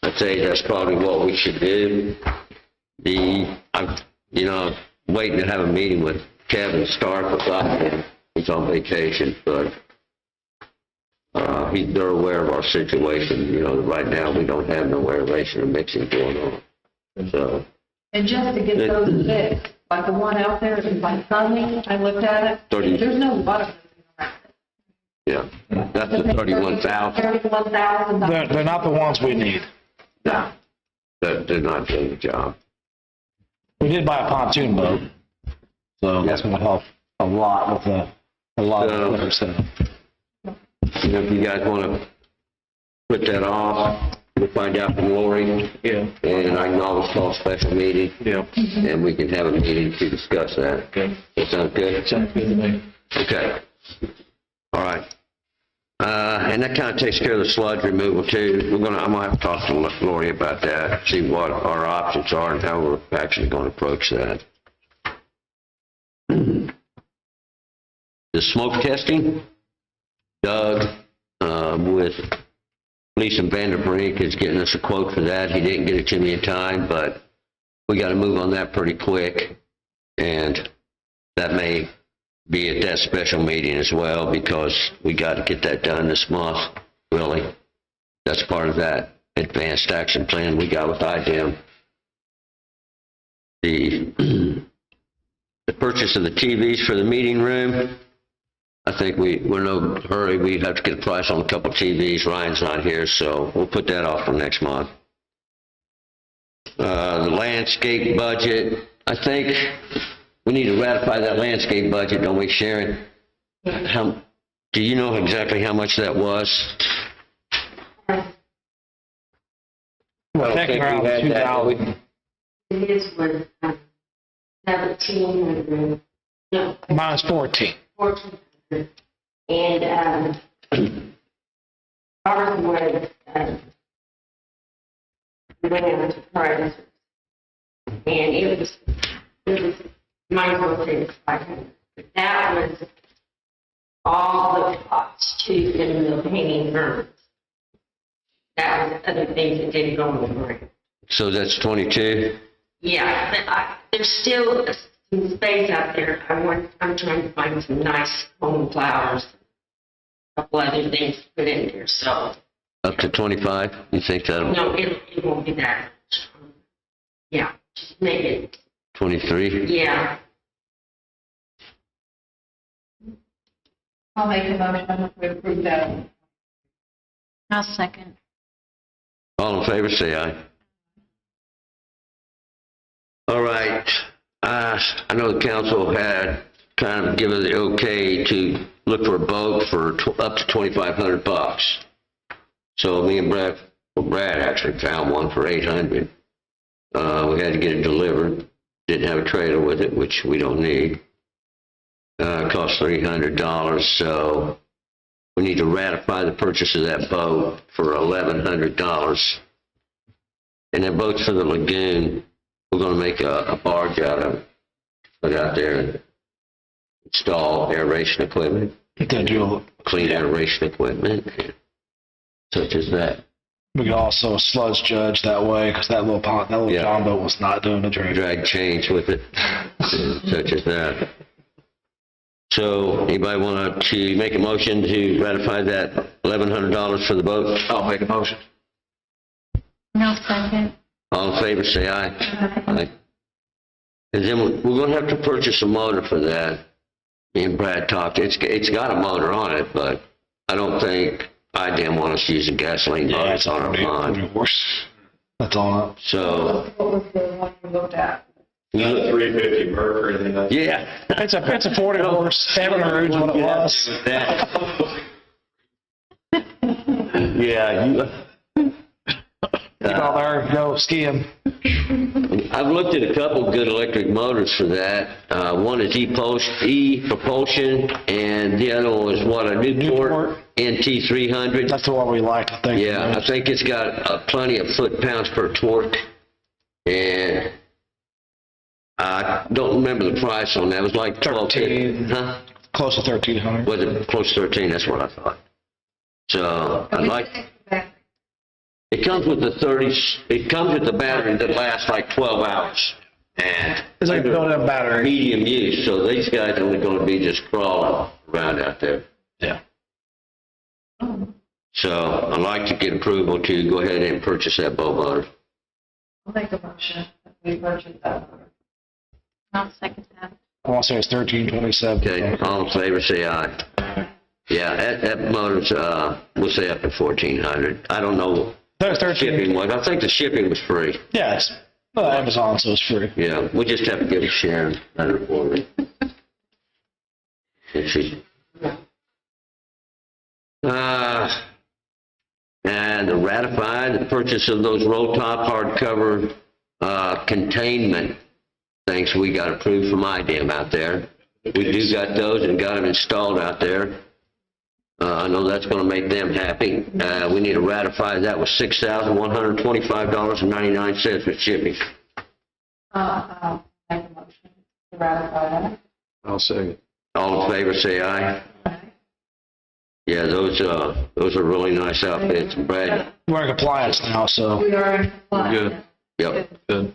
I'd say that's probably what we should do. I'm, waiting to have a meeting with Kevin Stark about him. He's on vacation, but they're aware of our situation. Right now we don't have no aeration or mixing going on. So. And just to get those fixed, like the one out there, it's like Sunday, I looked at it, 30. there's no water around it. Yeah, that's the 31,000. $31,000. They're not the ones we need. No, they're not doing the job. We did buy a pontoon boat, so that's going to help a lot with a lot of other stuff. If you guys want to put that off, we'll find out from Lori. Yeah. And I can always call a special meeting. Yeah. And we can have a meeting to discuss that. Okay. That sound good? Sounds good to me. Okay. All right. And that kind of takes care of the sludge removal too. I'm gonna have to talk to Lori about that, see what our options are and how we're actually going to approach that. The smoke testing, Doug, with Lisa Vanderbrink is getting us a quote for that. He didn't get it to me in time, but we got to move on that pretty quick. And that may be at that special meeting as well, because we got to get that done this month, really. That's part of that advanced action plan we got with IDEM. The purchase of the TVs for the meeting room, I think we're in no hurry. We have to get a price on a couple TVs. Ryan's not here, so we'll put that off for next month. The landscape budget, I think we need to ratify that landscape budget, don't we, Sharon? Do you know exactly how much that was? I think around 2,000. It is worth 1,700. No, Minus 14. 1,400. And ours was went out to price, and it was might as well say it's 500. But that was all the costs to the painting rooms. That was other things that didn't go on the grant. So that's 22? Yeah, but there's still some space out there. I'm trying to find some nice home flowers, a couple other things to put in there, so. Up to 25? You think that'll? No, it won't be that much. Yeah, just make it, 23? yeah. I'll make a motion to approve that. I'll second. All in favor, say aye. All right. I know the council had kind of given the okay to look for a boat for up to $2,500. So me and Brad actually found one for $800. We had to get it delivered. Didn't have a trailer with it, which we don't need. It cost $300, so we need to ratify the purchase of that boat for $1,100. And that boat's for the lagoon. We're going to make a barge out of it, put out there and install aeration equipment, clean aeration equipment, such as that. We could also sludge judge that way, because that little Yeah. John boat was not doing the drag. Drag chains with it, such as that. So anybody want to make a motion to ratify that $1,100 for the boat? I'll make a motion. I'll second. All in favor, say aye. Aye. And then we're going to have to purchase a motor for that. Me and Brad talked. It's got a motor on it, but I don't think IDEM want us using gasoline motors on our pond. Horse. That's all. So, What was the one you looked at? Not a 350 Merc or anything like that. yeah. It's a 40 horse. Evinrude's what it was. Yeah, Get out there, go skiing. I've looked at a couple good electric motors for that. One is E-Propulsion, and the other one is a Newport NT300. That's the one we like, I think. Yeah, I think it's got plenty of foot-pounds per torque. don't remember the price on that. It was like 13. Huh? Close to 1,300. Was it close to 13? That's what I thought. So I'd like. It comes with the 30. It comes with the battery that lasts like 12 hours. And It's like a built-in battery. medium use, so these guys are only going to be just crawling around out there. Yeah. So I'd like to get approval to go ahead and purchase that bow motor. I'll make a motion that we purchase that motor. I'll second that. I want to say it's 1327. Okay, all in favor, say aye. Yeah, that motor's, we'll say up to 1,400. I don't know That was 13. shipping was. I think the shipping was free. Yeah, it's Amazon, so it's free. Yeah, we just have to give a Sharon letter for it. And she, and to ratify the purchase of those roll top hardcover, containment things we got approved from IDEM out there. We do got those and got them installed out there. I know that's gonna make them happy. We need to ratify, that was $6,125.99 with shipping. I'll make a motion to ratify that. I'll second. All in favor, say aye. Yeah, those are really nice outfits, Brad. We're in compliance now, so We are in compliance. Yep. Good.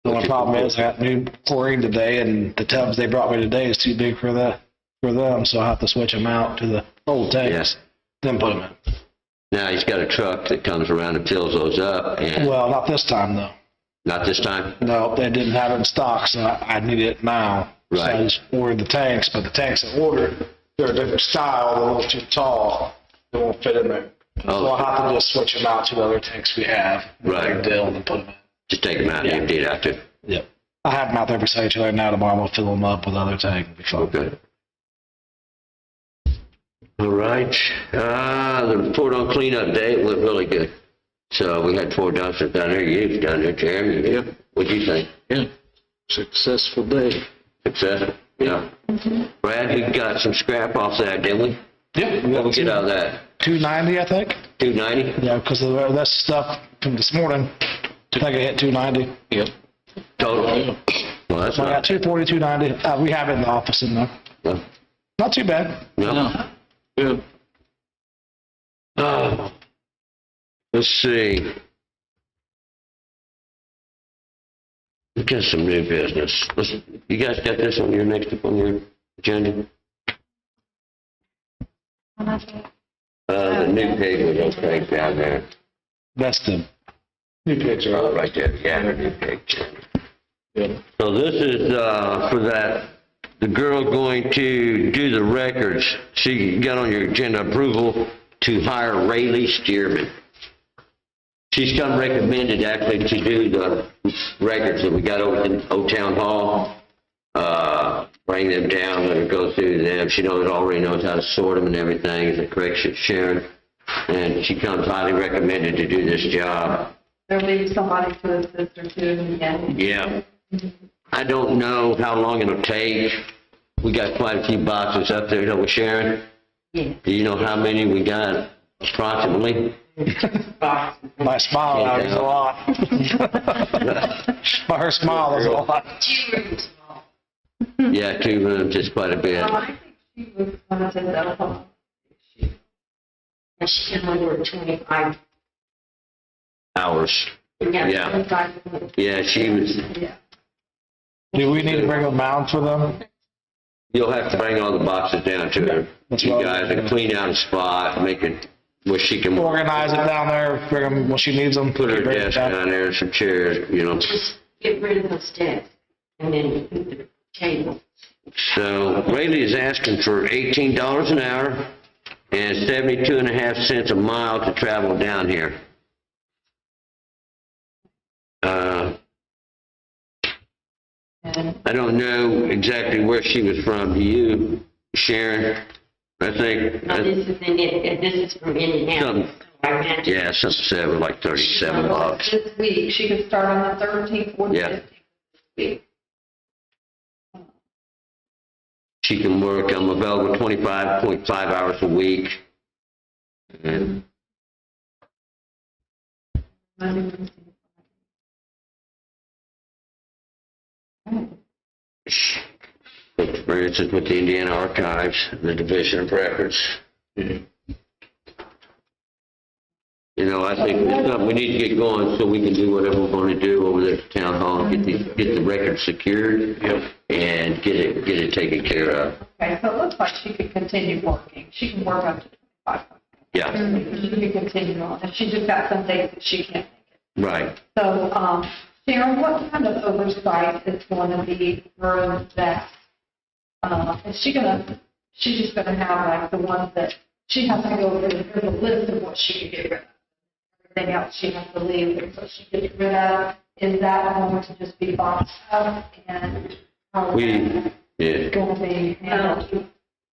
the only problem is I got new chlorine today, and the tubs they brought me today is too big for them, so I have to switch them out to the old tanks, Yes. then put them in. Now he's got a truck that comes around and fills those up, and Well, not this time though. not this time. No, they didn't have it in stock, so I need it now. So Right. I just ordered the tanks, but the tanks I ordered, they're a different style, they're a little too tall. They won't fit in there. So Oh. I'll have to just switch them out to the other tanks we have. Right. Big deal, and put them in. Just take them out and Yeah. empty it out there. Yep. I have them out there for sanctuary now. Tomorrow I'm gonna fill them up with other tanks. It'll be fun. Okay. All right. The report on cleanup day went really good. So we had 4 dumpsters down there. You was down there, Jeremy. Yeah. What'd you think? Yeah. Successful day. Successful? Yeah. Brad, we got some scrap off that, didn't we? Yep. What we get out of that? 290, I think. 290? Yeah, because of that stuff from this morning. I think I hit 290. Yep. Total? Well, that's So I got not. 240, 290. We have it in the office in there. No. Not too bad. No. Good. Let's see. We got some new business. You guys got this on your agenda? The new pig was okay down there. That's the new picture. Oh, right there, yeah, the new pig. Good. So this is, for that, the girl going to do the records. She got on your agenda approval to hire Rayleigh Stearman. She's come recommended actually to do the records that we got over in Old Town Hall. Bring them down, let her go through them. She already knows how to sort them and everything. Is it correct, Sharon? And she comes highly recommended to do this job. There'll be somebody to assist her too, yeah. Yeah. I don't know how long it'll take. We got quite a few boxes up there, don't we, Sharon? Yeah. Do you know how many we got approximately? My smile out is a lot. By her smile is a lot. 2 rooms small. Yeah, 2 rooms is quite a bit. I think she was going to that home. And she can only work 25. Hours. Yeah. 25 minutes. Yeah, she was, Yeah. Do we need to bring a mound for them? you'll have to bring all the boxes down to her. That's You what I was guys, and thinking. clean out a spot, make it where she can Organize it down there, bring them when she needs them. put her bring it desk down. down there, some chairs, you know. Just get rid of those desks and then put the table. So Rayleigh is asking for $18 an hour and 72.5 cents a mile to travel down here. I don't know exactly where she was from. Do you, Sharon? I think, Now, this is from Indianapolis. I imagine. yeah, something said it was like 37 bucks. This week, she could start on the 13th, 14th, Yeah. 15th this week. She can work, I'm available 25.5 hours a week. And for instance, with the Indiana Archives, the Division of Records. You know, I think it's something we need to get going so we can do whatever we're going to do over there at the town hall, get the records secured and get it taken care of. Okay, so it looks like she could continue working. She can work up to 25. Yeah, She could continue on, and she just got some days that she can't make it. right. So, Sharon, what kind of oversight is going to be for that? Is she's just gonna have like the ones that she has to go through, there's a list of what she can get rid of. Everything else she has to leave, and so she gets rid of. Is that going to just be boxed up and how is Yeah, going to be handled?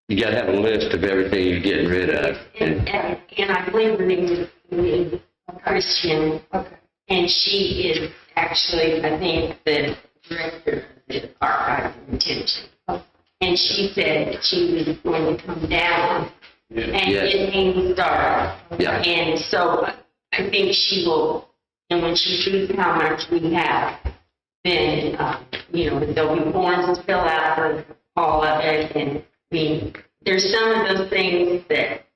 you got to have a list of everything you're getting rid of. And I believe her name is Christian, Okay. and she is actually, I think, the director of the Archives and Retention. And she said that she was going to come down and Yes. get things started. Yeah. And so I think she will, and when she sees how much we have, then, there'll be forms to fill out for all of it. And I mean, there's some of those things that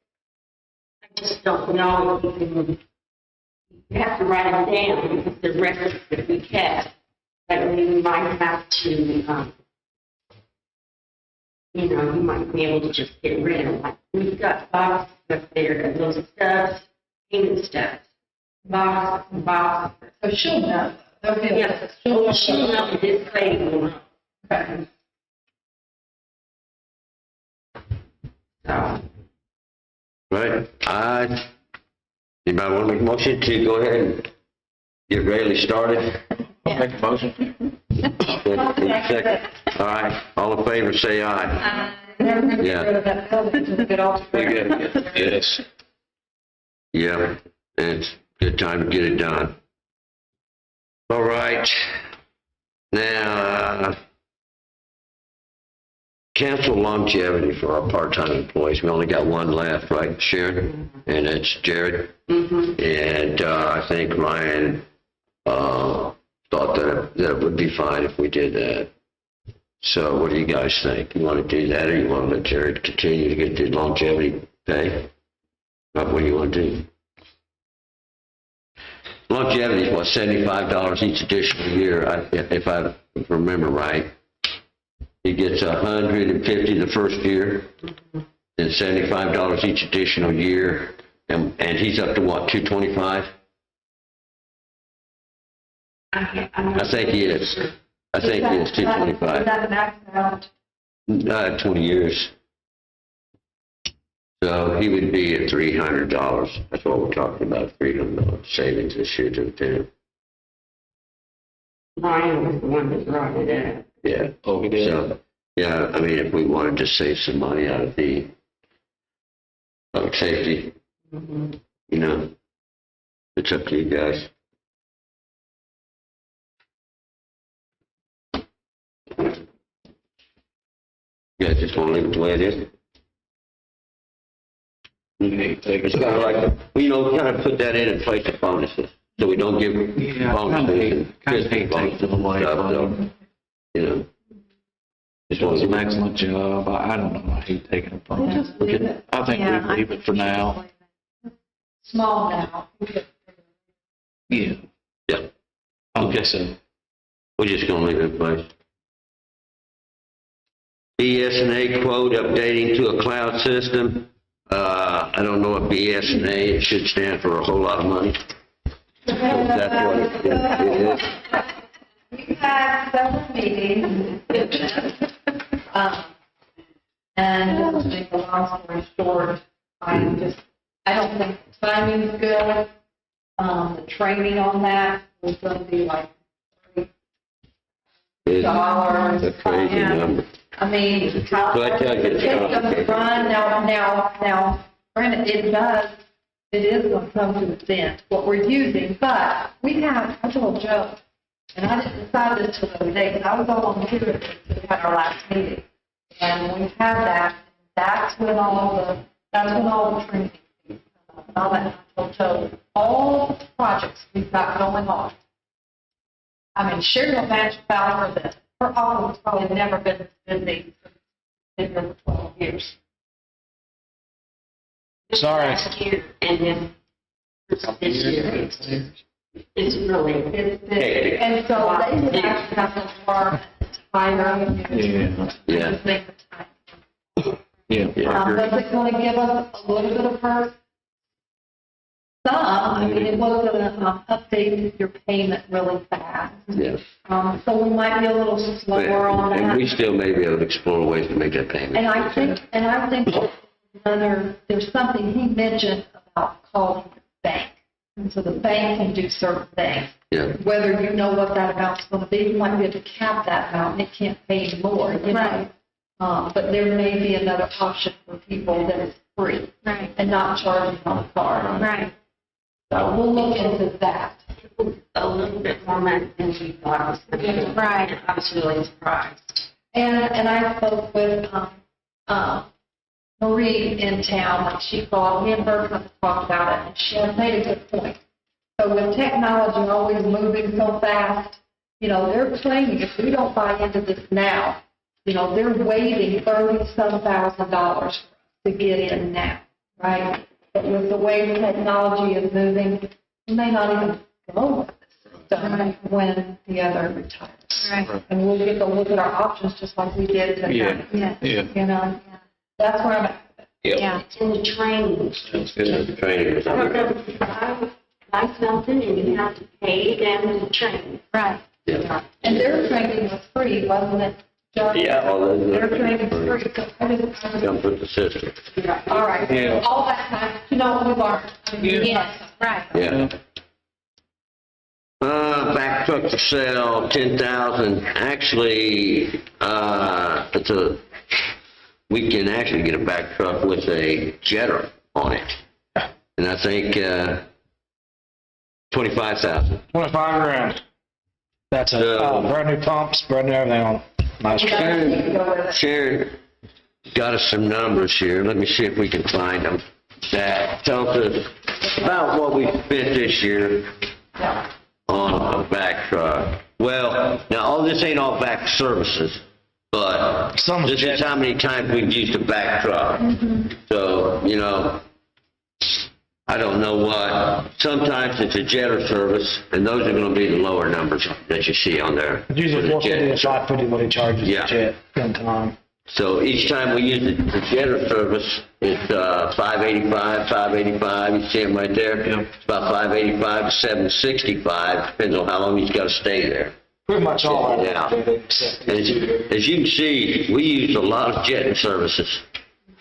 I just don't know if you have to write them down because they're records that we kept. But we might have to, you might be able to just get rid of them. Like, we've got boxes up there, and those stubs, payment stubs, boxes and boxes. So she'll know. Okay. Yes, she'll know this lady will know. Okay. So, Right. Anybody want to make a motion to go ahead and get Rayleigh started? I'll make a motion. Second. All right. All in favor, say aye. Never gonna Yeah. get rid of that building until we get all together. Yes. Yeah, it's a good time to get it done. All right. Now, cancel longevity for our part-time employees. We only got one left, right, Sharon? And it's Jared. And I think Ryan thought that it would be fine if we did that. So what do you guys think? You want to do that, or you want to let Jared continue to get the longevity pay? What do you want to do? Longevity is what, $75 each additional year, if I remember right. He gets $150 the first year, and $75 each additional year, and he's up to what, 225? I think he is. I think he is 225. Is that maxed out? 20 years. So he would be at $300. That's what we're talking about, $300 savings this year to the town. Ryan was the one that brought it up. Yeah. Oh, he did? So, yeah, I mean, if we wanted to save some money out of the public safety, it's up to you guys. You guys just want to leave it the way it is? It's kind of like, kind of put that in place of bonuses, so we don't give bonuses and Christmas bonuses and stuff, so, just It want was to an excellent job. I don't know. I hate taking it from him. I think we leave it for now. Small now. Yeah. Yeah, Okay, so we're just gonna leave it in place. BS&A quote updating to a cloud system. I don't know what BS&A, it should stand for a whole lot of money. That's what it is. We've had several meetings. And just to make the long story short, I don't think the timing is good. The training on that was going to be like It's $3. a crazy number. I mean, how So I tell you, it's it takes them to complicated. run now, granted, it is going to come to its end, what we're using, but I told Joe, and I didn't decide this till the other day, because I was all on computer, we had our last meeting, and when we had that, that's when all the training, all that, I told Joe, all the projects we've got going on. I mean, Sherry will match about her that her office has probably never been this busy been here for 12 years. Just Sorry. Last year, and then this year, it's really, Hectic. And so they would actually have to farm higher. Yeah. Yeah. Was it going to give us a little bit of hurt? Some, I mean, it was going to update your payment really fast. Yes. So we might be a little slower on And we that. still may be able to explore ways to make that payment. And I think there's something he mentioned about calling the bank. And so the bank can do certain things. Yeah. Whether you know what that amount's going to be, you might be able to cap that amount, and it can't pay any more, you know? But there may be another option for people that is free. Right. And not charging on the card. Right. So we'll look into that. a little bit more money than we thought it was going to be. Right. I was really surprised. And I spoke with Marie in town, like she called, me and her kind of talked about it, and she had made a good point. So with technology always moving so fast, you know, they're claiming if we don't buy into this now, you know, they're waiving $30-some thousand to get in now, right? But with the way technology is moving, we may not even go with this system when the other retires. Right. And we'll get to look at our options just like we did tonight. Yeah. You know, that's where I'm at. Yeah. It's in the training. That's good. The training was I don't know under. if you buy something and you have to pay them to train. Right. Yeah. And their training was free, wasn't it, John? Yeah, all those. Their training was free, so I just, Comes with the system. all right. Yeah. All that time, you know, we've learned. I mean, Yes. Right. Yeah. Back truck for sale, 10,000. Actually, we can actually get a back truck with a jetter on it. And I think, 25,000. 25 grand. That's a brand new pumps, brand new everything on. Nice truck. Sharon got us some numbers here. Let me see if we can find them. That tells us about what we spent this year on a back truck. Well, now all this ain't all back services, but Some this is how many times we've used a back truck. So, you know, I don't know what, sometimes it's a jetter service, and those are gonna be the lower numbers that you see on there. Usually for the 450 jet. to 550 what he charges Yeah. the jet one time. So each time we use the jetter service, it's $585, you see them right there? It's about $585 to $765, depends on how long he's got to stay there. Pretty much all. I Yeah. did, except As you can see, we use a lot of jetting services.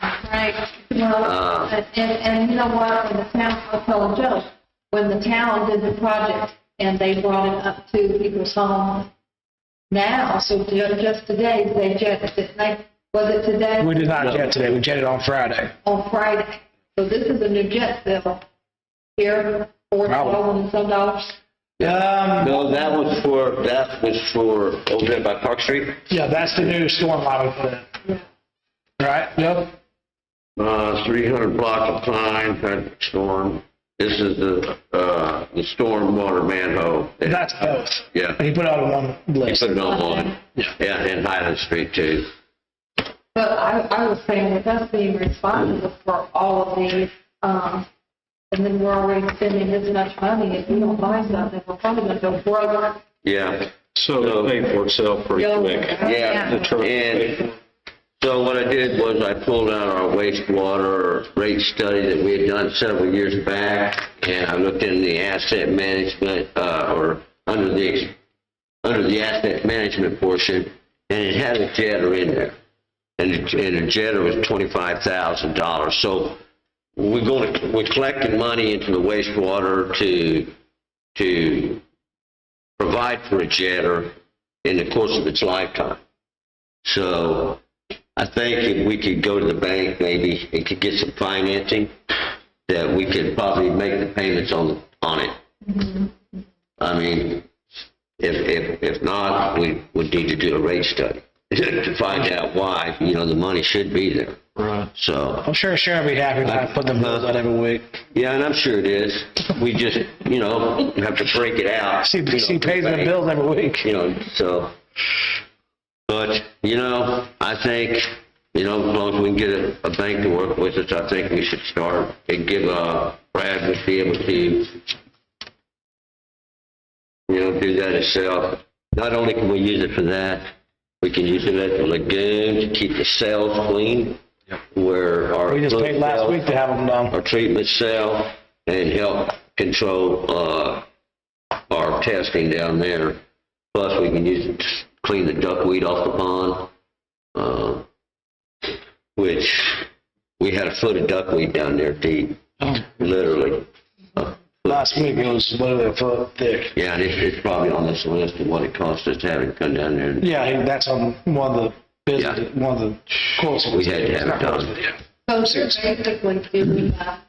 Right. Well, and you know what, when the town, I'll tell a joke, when the town did the project and they brought it up to people's home now, so just today, they jetted it, was it today? we did not jet today. We jetted on Friday. On Friday. So this is a new jet bill here, $4 and some dollars. No, that was for over there by Park Street. Yeah, that's the new storm line we put in. Right? Yep. 300 block of pine, that storm. This is the storm water manhole. That's both. Yeah. He put it on one He list. put it on one. Yeah. Yeah, and Highland Street too. But I was saying with us being responsible for all of these, and then we're already spending this much money, if we don't buy something, we're probably gonna go broke. Yeah. So it paid for itself pretty quick. Yeah, The truck paid for and so what I did was I pulled out our wastewater rate study that we had done several years back, and I looked in the asset management, or under the asset management portion, and it had a jetter in there. And the jetter was $25,000. So we're collecting money into the wastewater to provide for a jetter in the course of its lifetime. So I think if we could go to the bank maybe and could get some financing, that we could probably make the payments on it. I mean, if not, we would need to do a rate study to find out why, you know, the money should be there. Right. So, I'm sure Sharon will be happy when I put them bills out every week. yeah, and I'm sure it is. We just, you know, have to break it out. She you know, pays for the the bank. bills every week. You know, so, but, you know, I think You know, as long as we can get a bank to work with us, I think we should start and give, Brad would be able to, you know, do that itself. Not only can we use it for that, we can use it at the lagoon to keep the cells clean, where our. We just paid last week to have them done. Our treatment cell, and help control, our testing down there. Plus, we can use it to clean the duckweed off the pond, which we had a foot of duckweed down there deep, literally. Last week, it was literally a foot thick. Yeah, and it's probably on this list of what it cost us to have it come down there. Yeah, that's on one of the business, one of the quotes. We had to have it done. So they're basically doing that,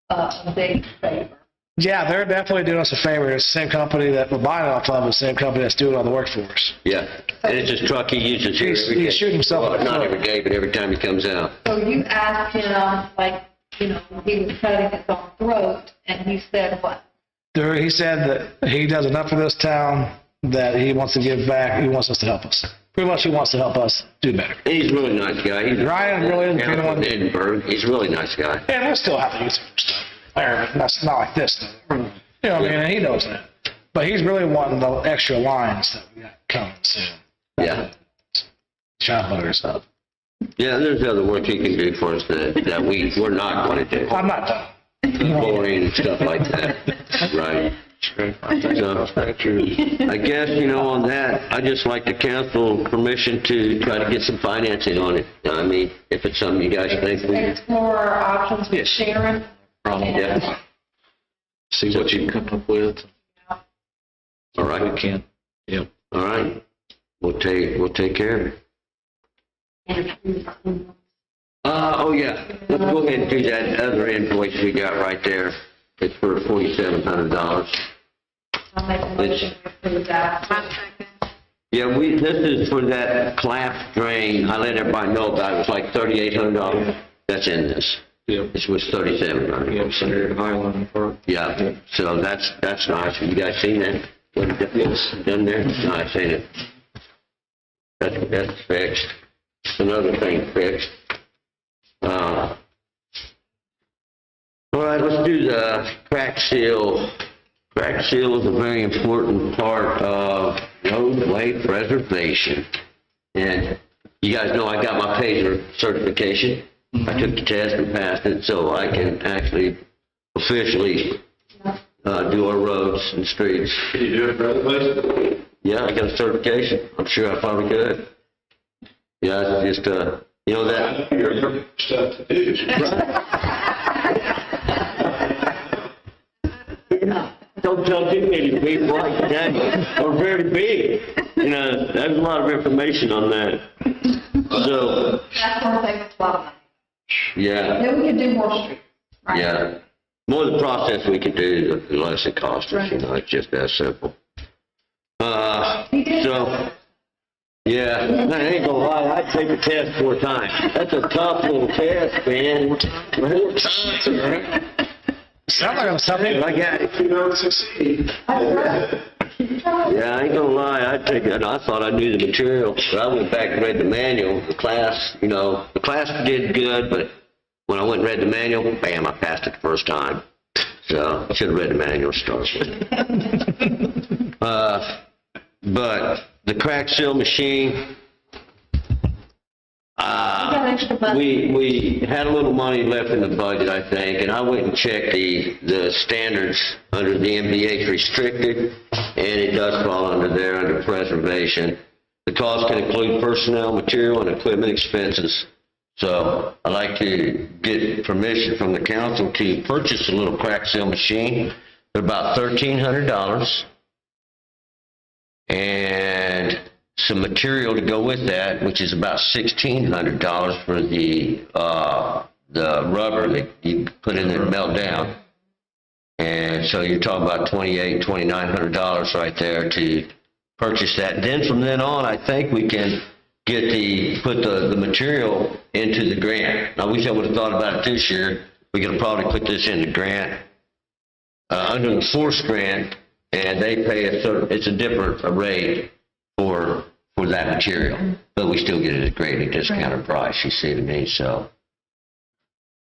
a big favor. Yeah, they're definitely doing us a favor. It's the same company that we're buying it off of, the same company that's doing all the work for us. Yeah, and it's his truck he uses here every day. He's shooting himself in the Well, not foot. every day, but every time he comes out. So you asked him, like, you know, he was cutting his own throat, and he said what? He said that he does enough for this town that he wants to give back. He wants us to help us. Pretty much he wants to help us do better. And he's a really nice guy. He's Ryan really is down the one. in Edinburgh. He's a really nice guy. And we'll still have to use it for stuff. That's not like this. You know what I mean? And he knows that. But he's really wanting the extra lines that we got coming soon. Yeah. Shot butters up. Yeah, there's other work he can do for us that we're not going to do. I'm not done. Boring and stuff like that. Right. So, I guess, you know, on that, I just like the council permission to try to get some financing on it. I mean, if it's something you guys think we, Explore our options with Sharon. yeah. See what you come up with. All right. We can. Yep. All right. We'll take care of it. Oh yeah, let's go ahead and do that other invoice we got right there. It's for $4,700. I'll make a motion to approve that. Yeah, this is for that clap drain. I let everybody know about it. It was like $3,800. That's in this. Yep. This was $3,700. Yep, Senator Highland for it. Yeah, so that's nice. Have you guys seen that? What it's done there? Nice, ain't it? That's fixed. Another thing fixed. All right, let's do the crack seal. Crack seal is a very important part of roadway preservation. And you guys know I got my PASER certification. I took the test and passed it, so I can actually officially do our roads and streets. Can you do it for other places? Yeah, I got a certification. I'm sure I probably could. Yeah, it's just, you know that. Your stuff to do. Don't tell too many people like that. We're very big. You know, there's a lot of information on that. So, That's one thing that's a lot of money. yeah, Then we can do more streets. Right. yeah. More the process we can do, the less it costs us, you know, it's just that simple. So, yeah, I ain't gonna lie, I'd take the test 4 times. That's a tough little test, man. 4 times. Sounds like something. I got it. You don't succeed. Yeah, I ain't gonna lie, I take it, I thought I knew the material, but I went back and read the manual, the class, you know, the class did good, but when I went and read the manual, bam, I passed it the first time. So, I should have read the manual to start with. But the crack seal machine, we had a little money left in the budget, I think, and I went and checked the standards under the MDH restricted, and it does fall under there under preservation. The cost can include personnel, material, and equipment expenses. So I'd like to get permission from the council to purchase a little crack seal machine for about $1,300. And some material to go with that, which is about $1,600 for the rubber that you put in there and melt down. And so you're talking about $2,800, $2,900 right there to purchase that. Then from then on, I think we can put the material into the grant. I wish I would have thought about it this year. We could probably put this in the grant, under the force grant, and they pay it's a different rate for for that material, but we still get it at a greatly discounted price, you see what I mean, so.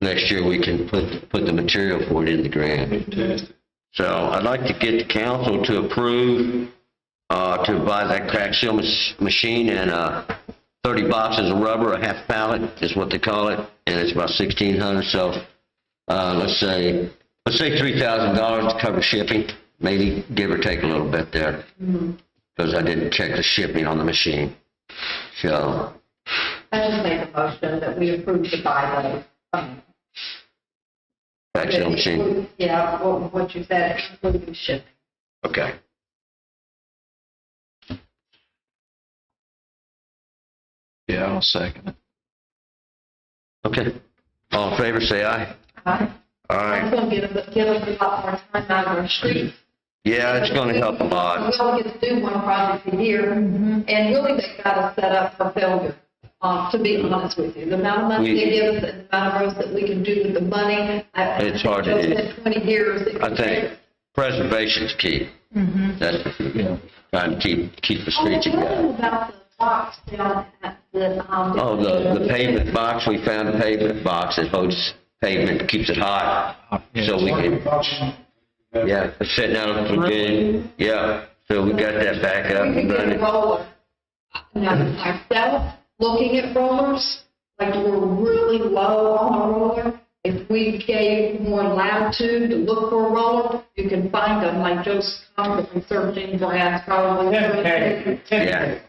Next year, we can put the material for it in the grant. So I'd like to get the council to approve, to buy that crack seal machine and, 30 boxes of rubber, a half pallet is what they call it, and it's about $1,600, so, let's say $3,000 to cover shipping, maybe give or take a little bit there. Because I didn't check the shipping on the machine, so. I just make a motion that we approve the buy those. Crack seal machine, Yeah, what you said, including shipping. okay. Yeah, I'll second it. Okay. All in favor, say aye. Aye. All It's right. going to give us a lot more time out of our streets. Yeah, it's gonna help a lot. We only get to do one project a year, and really they've got us set up for failure, to be honest with you. The amount of money they give us and the amount of roads that we can do with the money. It's hard to do. In 20 years. it I could think take- preservation's key. That's the key. Trying to keep the streets Oh, together. what about the box down at the, Oh, the pavement box, we found a pavement box that holds pavement, keeps it hot, so we can, yeah, it's sitting out for good, yeah, so we got that back up We and could get a running. roller. Now, myself, looking at rollers, like we're really low on a roller. If we gave more latitude to look for a roller, you can find them, like Joe's constantly searching, Brad's probably. Yeah,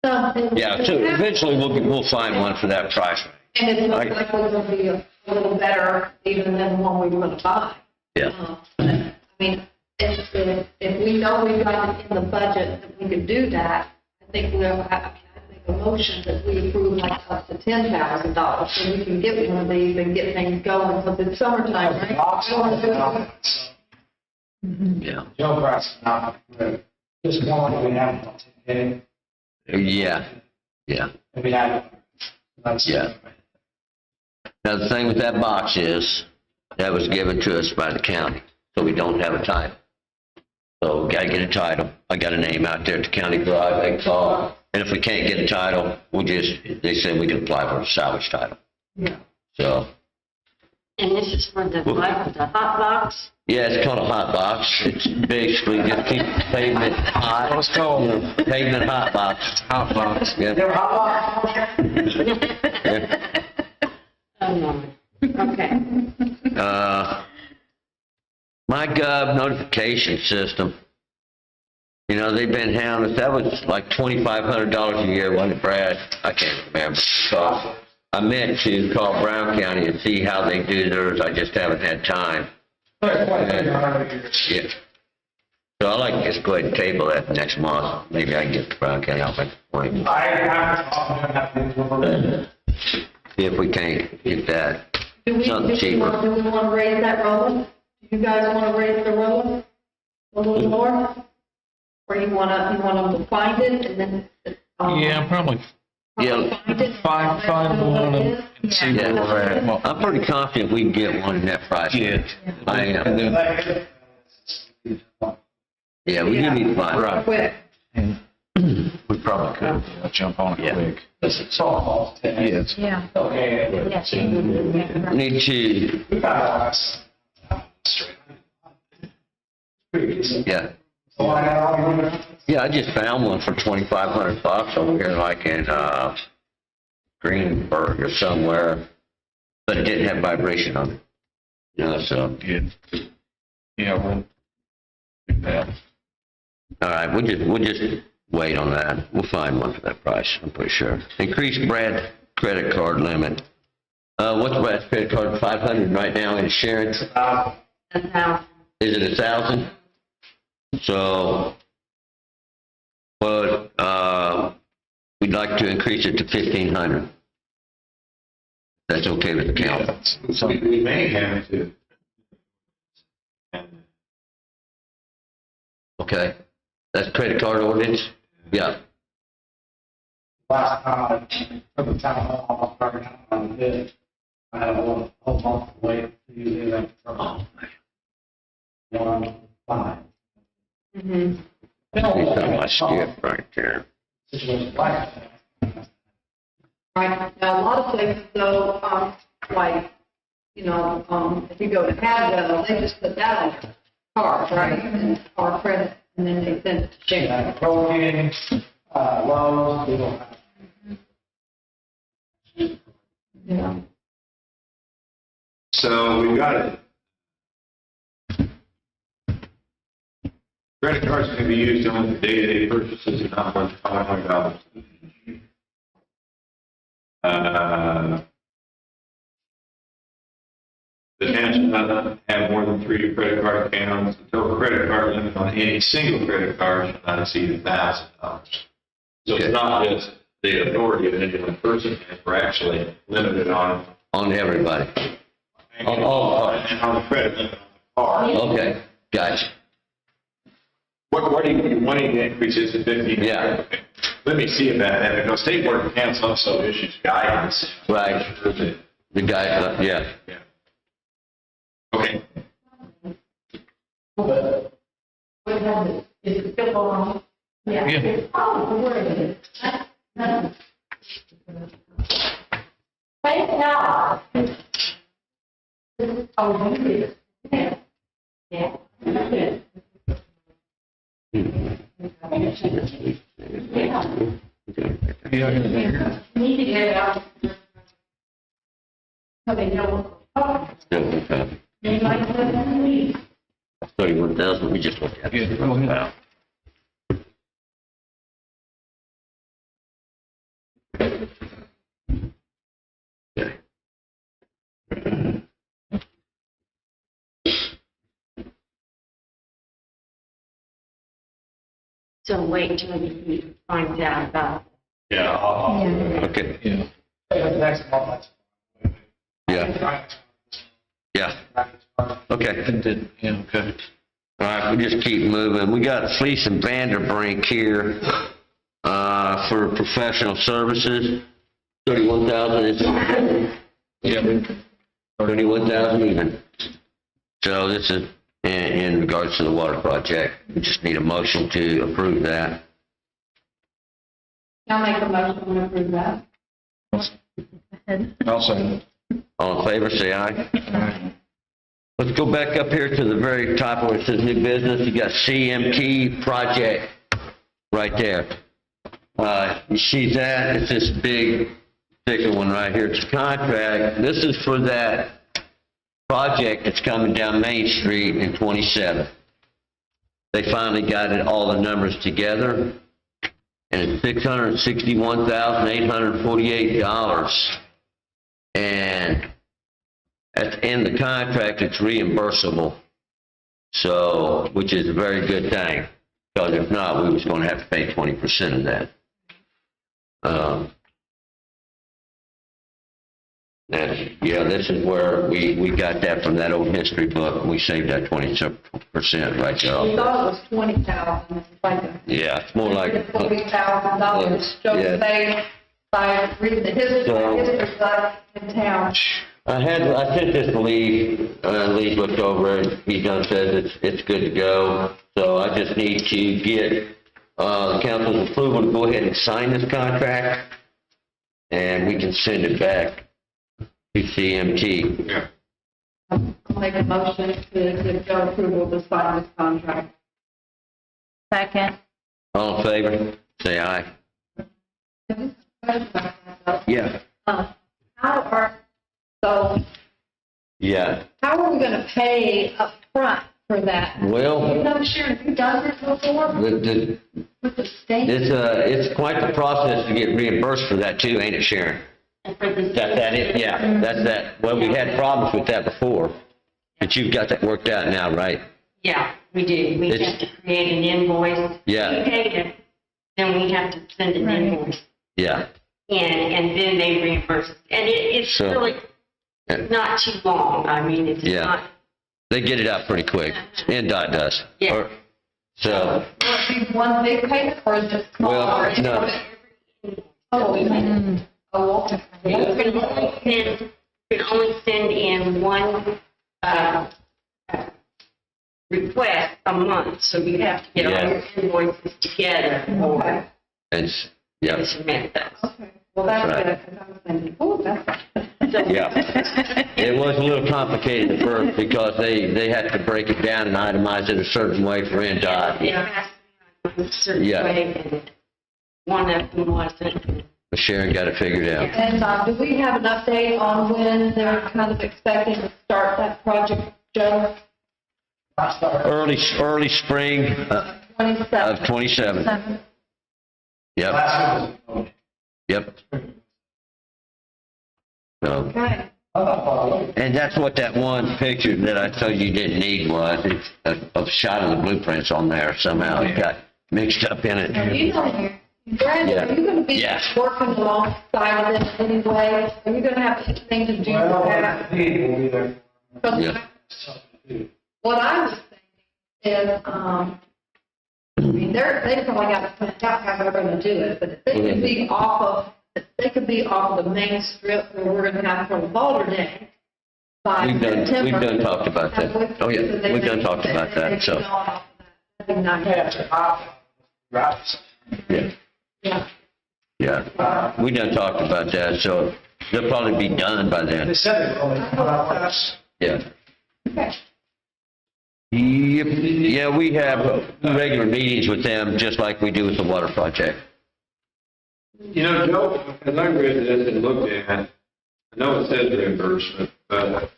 Something. yeah, so eventually we'll find one for that price. And it looks like we're gonna be a little better even than the one we were gonna buy. Yeah, I mean, if we know we've got it in the budget that we can do that, I think I make a motion that we approve like up to $10,000, so we can get one of these and get things going, because it's summertime, right? We wanna do it. yeah, Joe Price, not, just one we have, okay? yeah, yeah. We have, that's. Yeah. Now, the thing with that box is, that was given to us by the county, so we don't have a title. So we gotta get a title. I got a name out there at the county garage, they call, and if we can't get a title, they said we can apply for a salvage title. Yeah. So, And this is for the, what, the hot box? yeah, it's called a hot box. It's basically just keep pavement hot. What's called? You know, pavement hot box. Hot box. Yeah. Yeah. Oh, no. Okay. My Gov notification system, you know, they've been hounding us. That was like $2,500 a year, wasn't it, Brad? I can't remember. So I meant to call Brown County and see how they do theirs. I just haven't had time. Yeah. So I'd like to just go ahead and table that next month. Maybe I can get to Brown County. I'll make a point. See if we can't get that. Something cheaper. Do we want to raise that roller? Do you guys want to raise the roller a little more? Or you want them to find it and then? Yeah, probably Yeah. find one and see where we're at. Well, I'm pretty confident we can get one in that price. Yeah. I And am. then, Yeah, we do need to find. Right. Quick. and we probably could jump on it quick. Yes. Yeah. Okay. Yes, you would. Need to, We got last. Pretty decent. yeah. So I had all the. Yeah, I just found one for $2,500 over here, like in, Greenberg or somewhere, but it didn't have vibration on it. You know, so, Good. Yeah, we'll do that. all right, we'll just wait on that. We'll find one for that price, I'm pretty sure. Increase Brad credit card limit. What's Brad's credit card, 500 right now in insurance? And now, Is it 1,000? So, but, we'd like to increase it to 1,500. That's okay with the council. We may have to. Okay? That's credit card ordinance? Yeah. Last time, from the town hall, I started on the bid. I had a whole month to wait to use it for Oh, one fine. see something I skipped right there. situation like Right, now, a lot of places though, like, if you go to Hadwell, they just put that on your card, right? And our credit, and then they send it to Shane. Broken, loans, we don't have. Yeah. So we got it. Credit cards can be used on day-to-day purchases and not more than $500. The town should not have more than 3 credit card accounts. The total credit card limit on any single credit card should not exceed $1,000. So it's not just the authority of any one person, we're actually limited on. On everybody. And on the credit limit on the card. Okay, gotcha. What do you wanting to increase it to 50? Yeah. Okay. Let me see about that, because State Board of Accounts also issues guidance. Right. The guy, yeah. Yeah. Okay. What is it still on? Yeah. Oh, where is it? Thank God. Oh, you did. Yeah. Yeah. Need to get it out. So they know. Oh, they might have to leave. 31,000, we just looked at it. Yeah, go ahead. Wow. So wait till you find out about Yeah. Okay, Yeah. Next month. yeah, yeah, okay. Yeah, okay. All right, we just keep moving. We got Fleece and Vanderbrink here, for professional services. 31,000 is, Yeah. 31,000 even. So this is in regards to the water project. We just need a motion to approve that. I'll make a motion to approve that. I'll second. All in favor, say aye. Let's go back up here to the very top where it says new business. You got CMT project right there. You see that? It's this big, thicker one right here. It's a contract. This is for that project that's coming down Main Street in 27. They finally got it, all the numbers together, and it's $661,848. And at the end of the contract, it's reimbursable. So, which is a very good thing, because if not, we was going to have to pay 20% of that. Yeah, this is where we got that from that old history book. We saved that 20% right We there. thought it was 20,000, like a. Yeah, it's more like, $40,000, so Yeah. they, by reading the history So- site in town. I sent this to Lee, Lee looked over it, he done says it's good to go. So I just need to get, the council's approval to go ahead and sign this contract, and we can send it back to CMT. Yeah. I'll make a motion to give Joe approval to sign this contract. Second. All in favor, say aye. Yeah. Yeah, How are we gonna pay up front for that? well, You know, Sharon, have you done this before the, with the state? it's quite the process to get reimbursed for that too, ain't it, Sharon? and for the. That it, yeah, that's that, well, we had problems with that before, but you've got that worked out now, right? Yeah, we do. We It's- have to create an invoice. Yeah. We paid it, then we have to send an invoice Yeah, and then they reimburse us. And it's So- really not too long. I mean, it's Yeah. not, they get it out pretty quick, NDOT does. Yeah. So, Will it be one big payment or is it just small? Well, or is no. it- Oh, okay. you can only send in one, request a month, so you have to get all Yeah. your invoices together. Okay. and Yeah. submit those. Okay, well, that's Right. good, because I was thinking, oh, that's. Yeah. It was a little complicated at first because they had to break it down and itemize it a certain way for NDOT. It has to be a certain Yeah. way, and one of them wasn't. But Sharon got it figured out. And do we have an update on when they're kind of expecting to start that project, Joe? Early spring 27. of 27. 7. Yep, yep. So, Okay. and that's what that one picture that I told you didn't need was. It's a shot of the blueprints on there somehow. It got mixed up in it. You know, Brandon, Yeah. are you going to be Yeah. working alongside of them anyway? Are you going to have anything to do with that? Because Yeah. what I was thinking is, I mean, they probably got to plan out how they're going to do it, but if they could be off of the main strip where we're going to have for the Boulder Day by We've September. done talked about that. Oh, yeah, we've done talked about that, so, That'd be nice. yeah, Yeah. yeah. We done talked about that, so they'll probably be done by then. They said they're only hours. Yeah. Okay. Yep, yeah, we have regular meetings with them, just like we do with the water project. You know, Joe, as I read this and looked at it, I know it says reimbursement, but,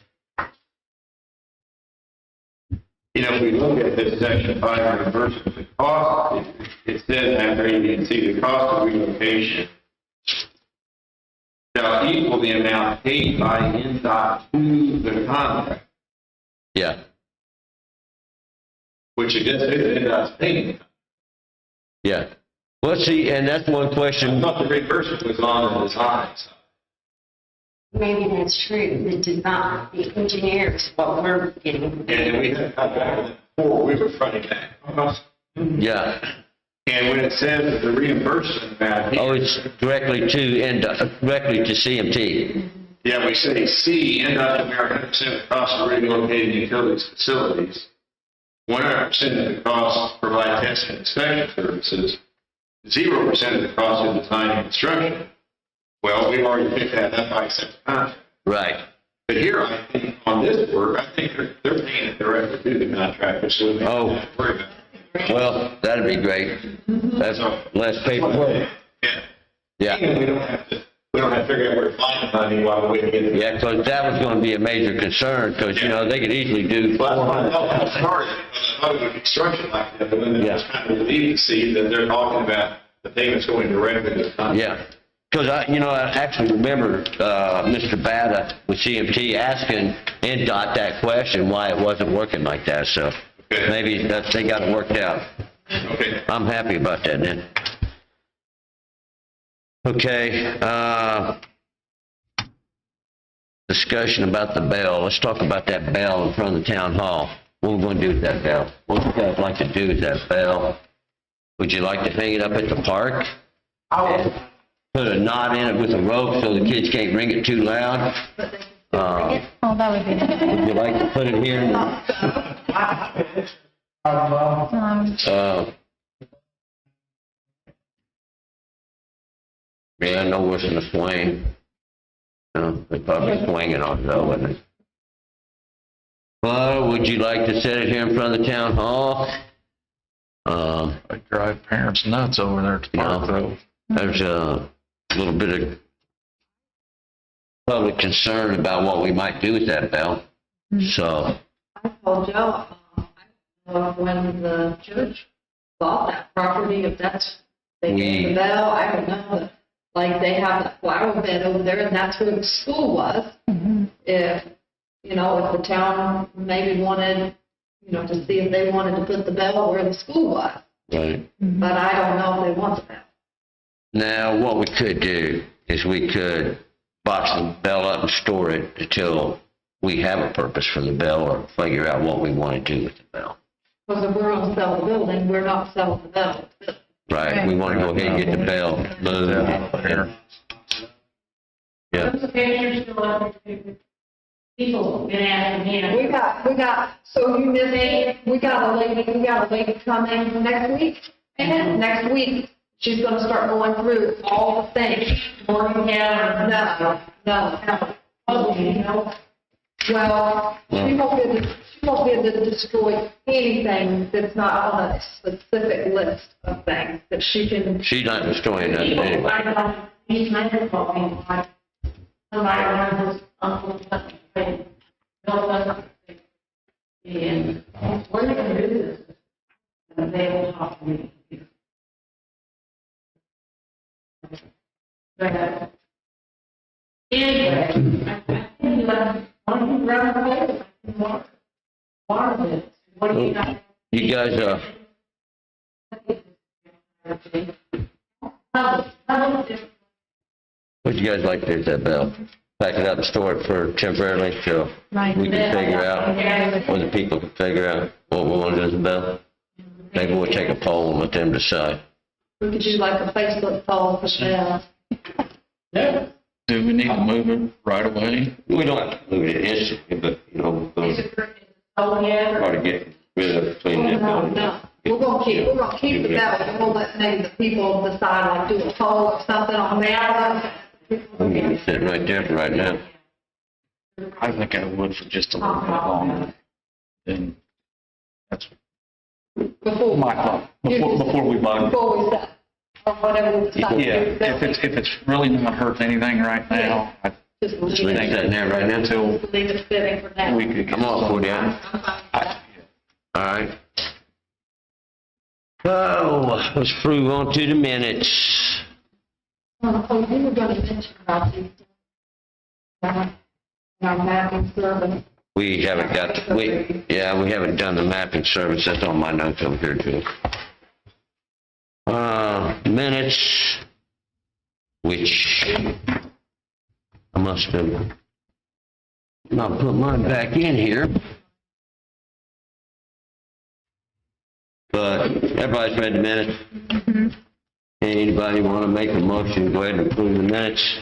you know, if we look at this section 5 reimbursement, the cost, it says after you can see the cost of relocation shall equal the amount paid by NDOT to the contract, Yeah, which it just says NDOT's paying. yeah. Well, see, and that's one I question. thought the reimbursement was on the design side. Maybe that's true, the design, the engineers, what we're getting. And then we had back before, we were fronting that. Yeah. And when it says that the reimbursement amount, Oh, it's directly to CMT. yeah, we say C, NDOT to bear 100% of the cost of relocating utilities facilities, 100% of the cost to provide testing and inspection services, 0% of the cost of design and construction. Well, we've already picked that up by accepting contract. Right. But here, I think, on this work, I think they're paying it directly to the contractor, so we don't Oh. have to worry about it. Well, that'd be great. That's less paperwork. Yeah. Yeah. And we don't have to figure out where to find the money while we're waiting to get the. Yeah, because that was going to be a major concern, because, you know, they could easily do Well, that's why I 400. thought I started, because I thought it would be construction like that, but then it was Yeah. kind of relieved to see that they're talking about the payments going directly to the contractor. Yeah. Because I actually remember, Mr. Bada with CMT asking NDOT that question, why it wasn't working like that, so Okay. maybe they got it worked out. Okay. I'm happy about that then. Okay, discussion about the bell. Let's talk about that bell in front of the town hall. What are we going to do with that bell? What would you guys like to do with that bell? Would you like to hang it up at the park? Put a knot in it with a rope so the kids can't ring it too loud? Oh, that would be nice. Would you like to put it here? Yeah, no worse than a swing. They're probably swinging on it though, wouldn't it? Well, would you like to set it here in front of the town hall? They drive parents nuts over there at the park though. There's a little bit of public concern about what we might do with that bell. So, I told Joe, when the church bought that property, if that's, they gave the bell, I don't know. Like, they have that flower bed over there, and that's where the school was. If, if the town maybe wanted, to see if they wanted to put the bell where the school was. right. But I don't know if they want the bell. Now, what we could do is we could box the bell up and store it until we have a purpose for the bell or figure out what we want to do with the bell. Because if we're going to sell the building, we're not selling the bell. Right, we want to go ahead and get the bell moved. Yeah, Those pictures still up to people been asking me. We got, so you missed, we got a lady coming next week. And next week, she's gonna start going through all the things. Morgantown, No. you know, Well, she won't be able to destroy anything that's not on a specific list of things that she can. She's not destroying nothing people, anyway. I know, these men are talking like, somebody around his uncle, something, built up, and we're gonna do this. And they will talk to me. But anyway, I think that one round of water, water is, what do you got? You guys, what you guys like to do with that bell? Pack it up and store it for temporarily so Right. we can figure out, or the people can figure out what we want to do with the bell? Maybe we'll take a poll and let them decide. We could do like a Facebook poll for sale. Do we need to move it right away? We don't have to move it instantly, but, you know, we're Is going it, oh, yeah. to try to get rid of it, clean that building No, up. we're gonna keep the bell, and we'll let maybe the people decide, like do a poll or something on that. I'm going to be sitting right there for right now. I think I would for just a little bit longer. Then that's Before, my thought, before we buy it. before we set, or whatever we decide. Yeah, if it's really not hurting anything right now, I Just leave Leave it it, sitting there right now. until leave it sitting for now. we could. I'm all for that. I'm fine with that. All right. So, let's move on to the minutes. Oh, you were gonna mention about these. Our mapping service. We haven't we haven't done the mapping service. That's on my notes over here too. Minutes, which I must have not put mine back in here. But everybody's read the minutes. Anybody want to make a motion, go ahead and approve the minutes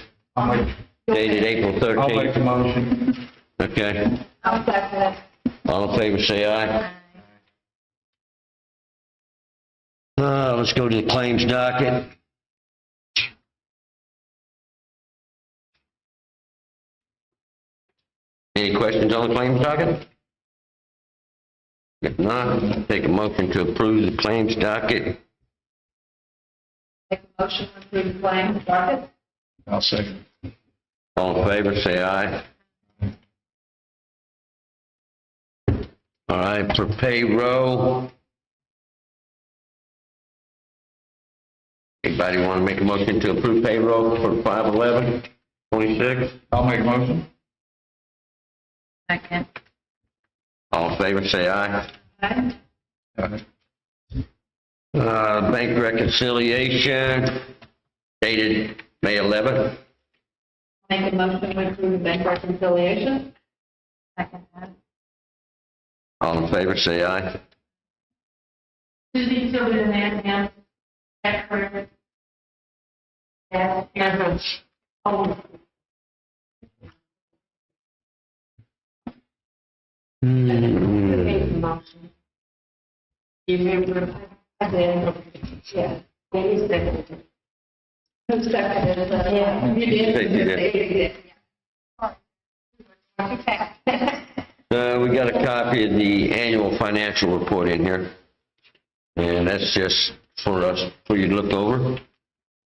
dated April 13th? motion. Okay. I'll second it. All in favor, say aye. Let's go to the claims docket. Any questions on the claims docket? If not, take a motion to approve the claims docket. Make a motion to approve the claims docket. I'll second. All in favor, say aye. All right, for payroll. Anybody want to make a motion to approve payroll for 5/11/26? I'll make a motion. Second. All in favor, say aye. Aye. Bank reconciliation dated May 11th. Make a motion to approve the bank reconciliation. Second. All in favor, say aye. Susie, still in there, now, that's correct. Yeah, yeah. Oh, Motion. You remember? I did. Yeah. Maybe second. Who seconded it? Yeah. You did? You did. Okay. We got a copy of the annual financial report in here. And that's just for us, for you to look over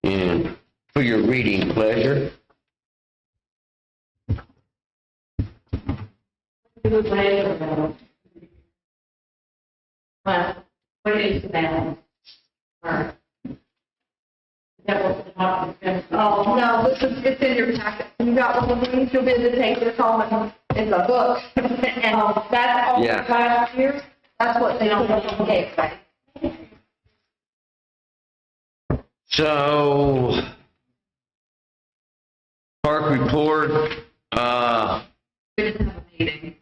and for your reading pleasure. Well, what is the balance? Or, is that what the top is? Oh, no, it's in your packet. You got one of these, you'll be able to take this home and it's a book. And that's all Yeah. the last years, that's what they don't okay, right? So, park report, We didn't have a meeting.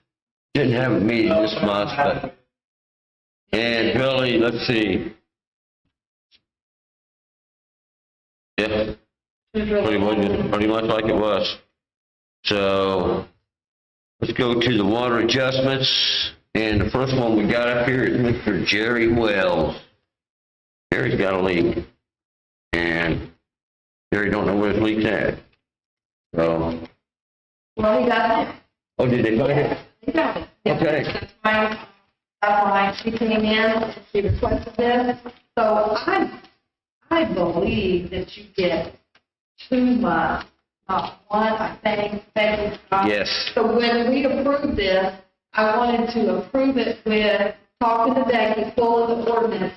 didn't have a meeting this month, but, and Billy, let's see. Yeah, pretty much like it was. So, let's go to the water adjustments, and the first one we got up here is Mr. Jerry Wells. Jerry's got a leak. and Jerry don't know where his leak's at. So, Well, he got it. oh, did they find it? He got it. Yeah, Okay. That's why she came in, she requested this. So I believe that you get 2 months, not one, I think. Yes. So when we approved this, I wanted to approve it with talking to Becky, full of the ordinance.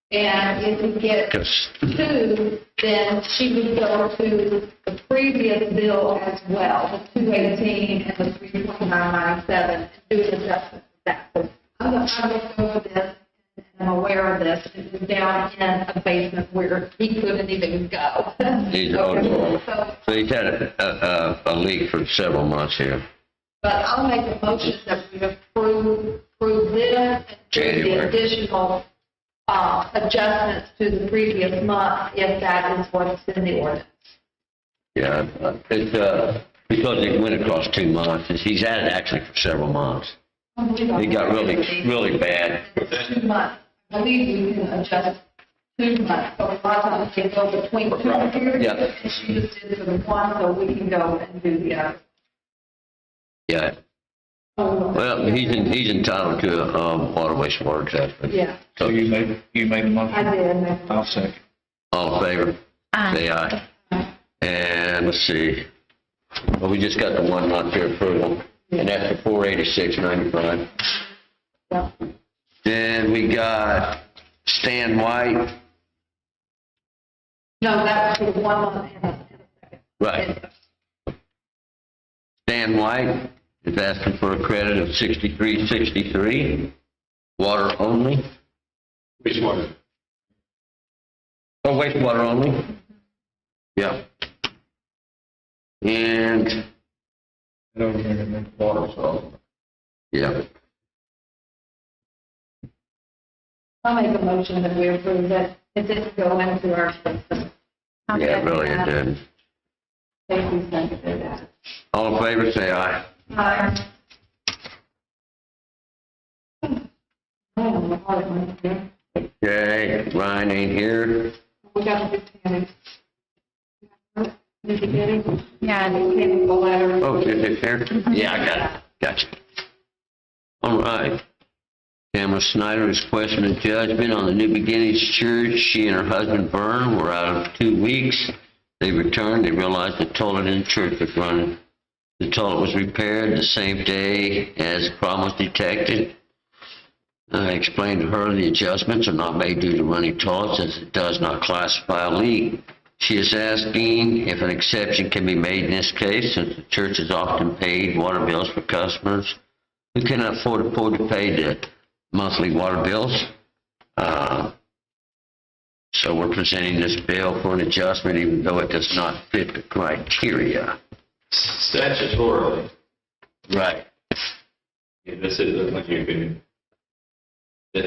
And if we get 2, then she would go to the previous bill as well, the 218 and the 32997, and do an adjustment for that. So I'm looked over this, and I'm aware of this. It was down in a basement where he couldn't even go. He's So he's had a leak for several months here. But I'll make a motion that we approve this and do the January. additional adjustments to the previous month, if that is what's in the ordinance. Yeah, it's, because it went across 2 months. He's had it actually for several months. It got really bad. 2 months. I believe we can adjust 2 months. So a lot of times they go between 2 periods. Yeah. And she just did for the one, so we can go and do the other. Yeah. Well, he's entitled to a water wastewater adjustment. Yeah, So you made a motion? I did. I'll second. All in favor? Aye. Say aye. And let's see. Well, we just got the one not for approval, and that's the 486.95. Yeah. Then we got Stan White. No, that was for the 1 month and a second. Right. Stan White is asking for a credit of 63.63, water only. Wastewater. Oh, wastewater only? Yeah. And, Water, so. yeah, I'll make a motion that we approve that. It didn't go into our system. yeah, really it did. Thank you, seconded that. All in favor, say aye. Aye. I don't know what it went to. Okay, Ryan ain't here. We got the beginning. The beginning? Yeah. The beginning, the letter. Oh, is it there? Yeah, I got it. Gotcha. All right. Tamara Snyder is questioning judgment on the New Beginnings Church. She and her husband Vern were out of 2 weeks. They returned. They realized the toilet in the church was running. The toilet was repaired the same day as the problem was detected. I explained to her the adjustments are not made due to running toilets, as it does not classify a leak. She is asking if an exception can be made in this case, since the church has often paid water bills for customers who cannot afford to pay the monthly water bills. So we're presenting this bill for an adjustment, even though it does not fit the criteria. Statutorily, Right. this is when you can, the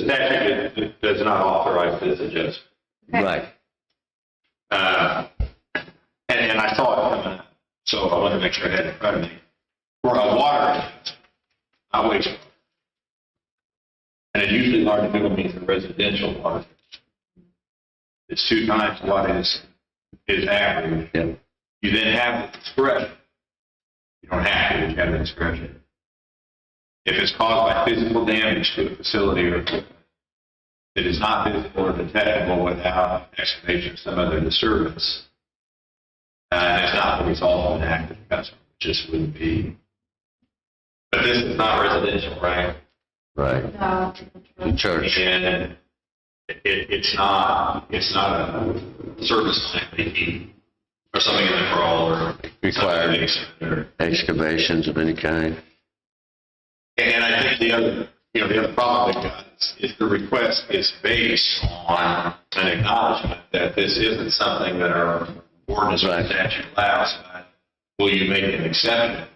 statute does not authorize this adjustment. Right. And I saw it coming up, so I wanted to make sure I had it in front of me. For a water adjustment, not wastewater. And it usually large middle means a residential water. It's 2 times what is average. Yeah. You then have the discretion. You don't have to, you have the discretion. If it's caused by physical damage to a facility or equipment, it is not visible or detectable without excavation or some other disturbance. And it's not the result of an act of the customer, it just wouldn't be. But this is not residential, right? Right. No. The church. And it's not a service line leaking or something in the crawl or Required something. excavations of any kind. And I think the other problem they've got is the request is based on an acknowledgement that this isn't something that our ordinance or statute allows, but will you make an exception?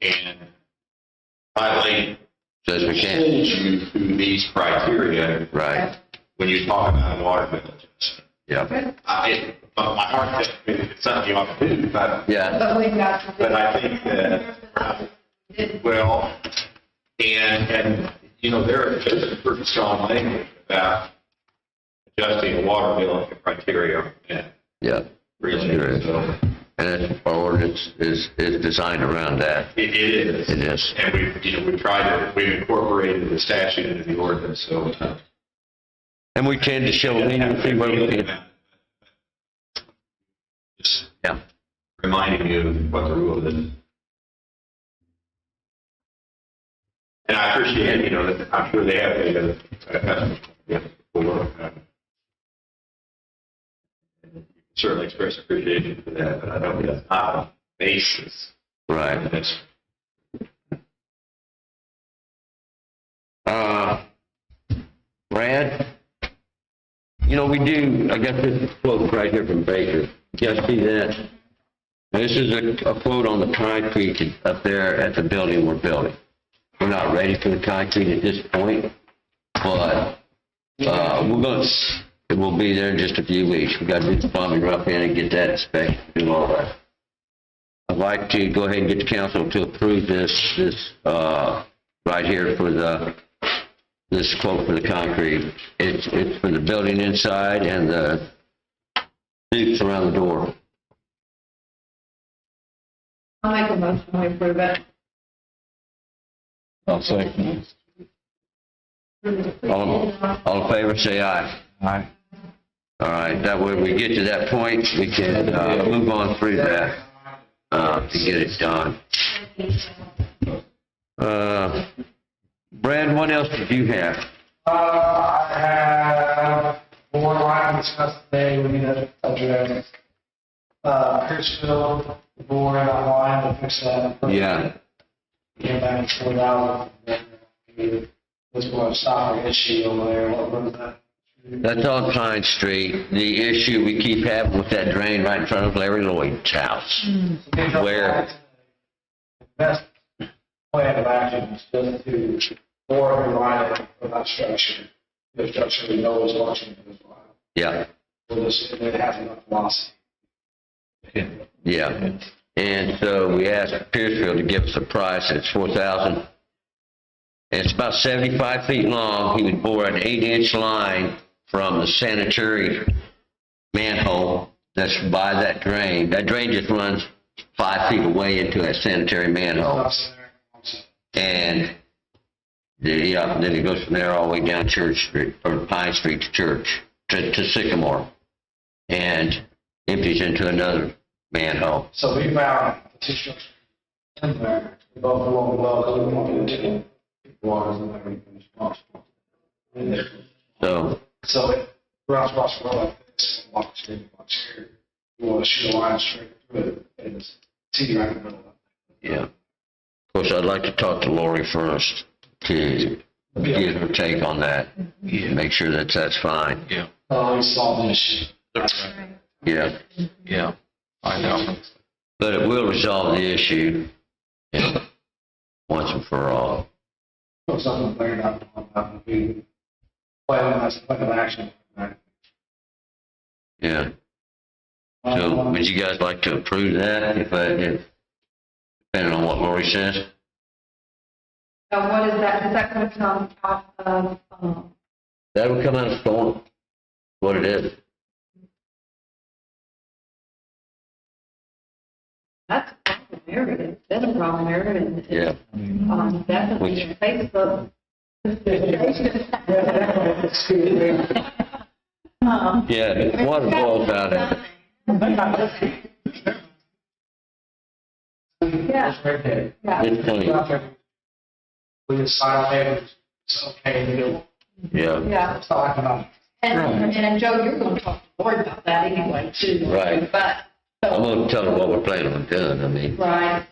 And highlight Says we can. holds you to these criteria Right. when you talk about a water bill adjustment. Yeah. My heart says it's something you ought to do, but Yeah. But we've got. But I think that, well, and there's a pretty strong language about adjusting a water bill criteria. Yeah, Yeah. really. Sure is. So And our ordinance is designed around that. it is. It is. And we've incorporated the statute into the ordinance, so. And we tend to show leniency where we can. Just Yeah. reminding you of what the rule is. And I appreciate, that I'm sure they have certainly express appreciation for that, but I don't think that's not a basis. Right. That's Brad, we do, I got this quote right here from Baker. You guys see that? Now, this is a quote on the concrete up there at the building we're building. We're not ready for the concrete at this point, but it will be there in just a few weeks. We got to do the plumbing rough in and get that inspected, do all that. I'd like to go ahead and get the council to approve this right here for this quote for the concrete. It's for the building inside and the suits around the door. I'll make a motion to approve it. I'll second. All in favor, say aye. Aye. All right, that way we get to that point, we can move on through that to get it done. Brad, what else did you have? I have more line discussed today, we need to address. Pierceville, the board outlined to fix that. Yeah, Came back $4,000. What's going to stop our issue over there, what was that? that's on Pine Street. The issue we keep having with that drain right in front of Larry Lloyd's house. Where? Best plan of action is just to bore the line for that structure. The structure we know is functioning as well. Yeah, We'll just, it has enough velocity. yeah. And so we asked Pierceville to give us a price. It's $4,000. And it's about 75 feet long. He would bore an 8-inch line from the sanitary manhole that's by that drain. That drain just runs 5 feet away into that sanitary manhole. And then it goes from there all the way down Church Street, or Pine Street to Church, to Sycamore, and empties into another manhole. So we found the two structures in there, both along the well, because we want to get waters and everything. So, it runs across the road like this, walk straight. You want to shoot a line straight through it, and it's see right in the middle of it. yeah. Of course, I'd like to talk to Lori first to get her take on that. Make sure that that's fine. Yeah. We solved the issue. Yeah. Yeah. I know. But it will resolve the issue once and for all. So something cleared up on the plan, that's the plan of action. Yeah. So would you guys like to approve that if depending on what Lori says? Now, what is that? Is that going to come out of, That would come out of storm, what it is. that's a problem area. It's been a problem area. And it's, Yeah. definitely on Facebook. Yeah, water boils out of it. Yeah. Yeah. It's clean. We decided it's okay to do. Yeah, Yeah. It's not like enough. And Joe, you're going to talk to Lori about that anyway, too. Right. But, I'm gonna tell her what we're planning on doing, I mean, right.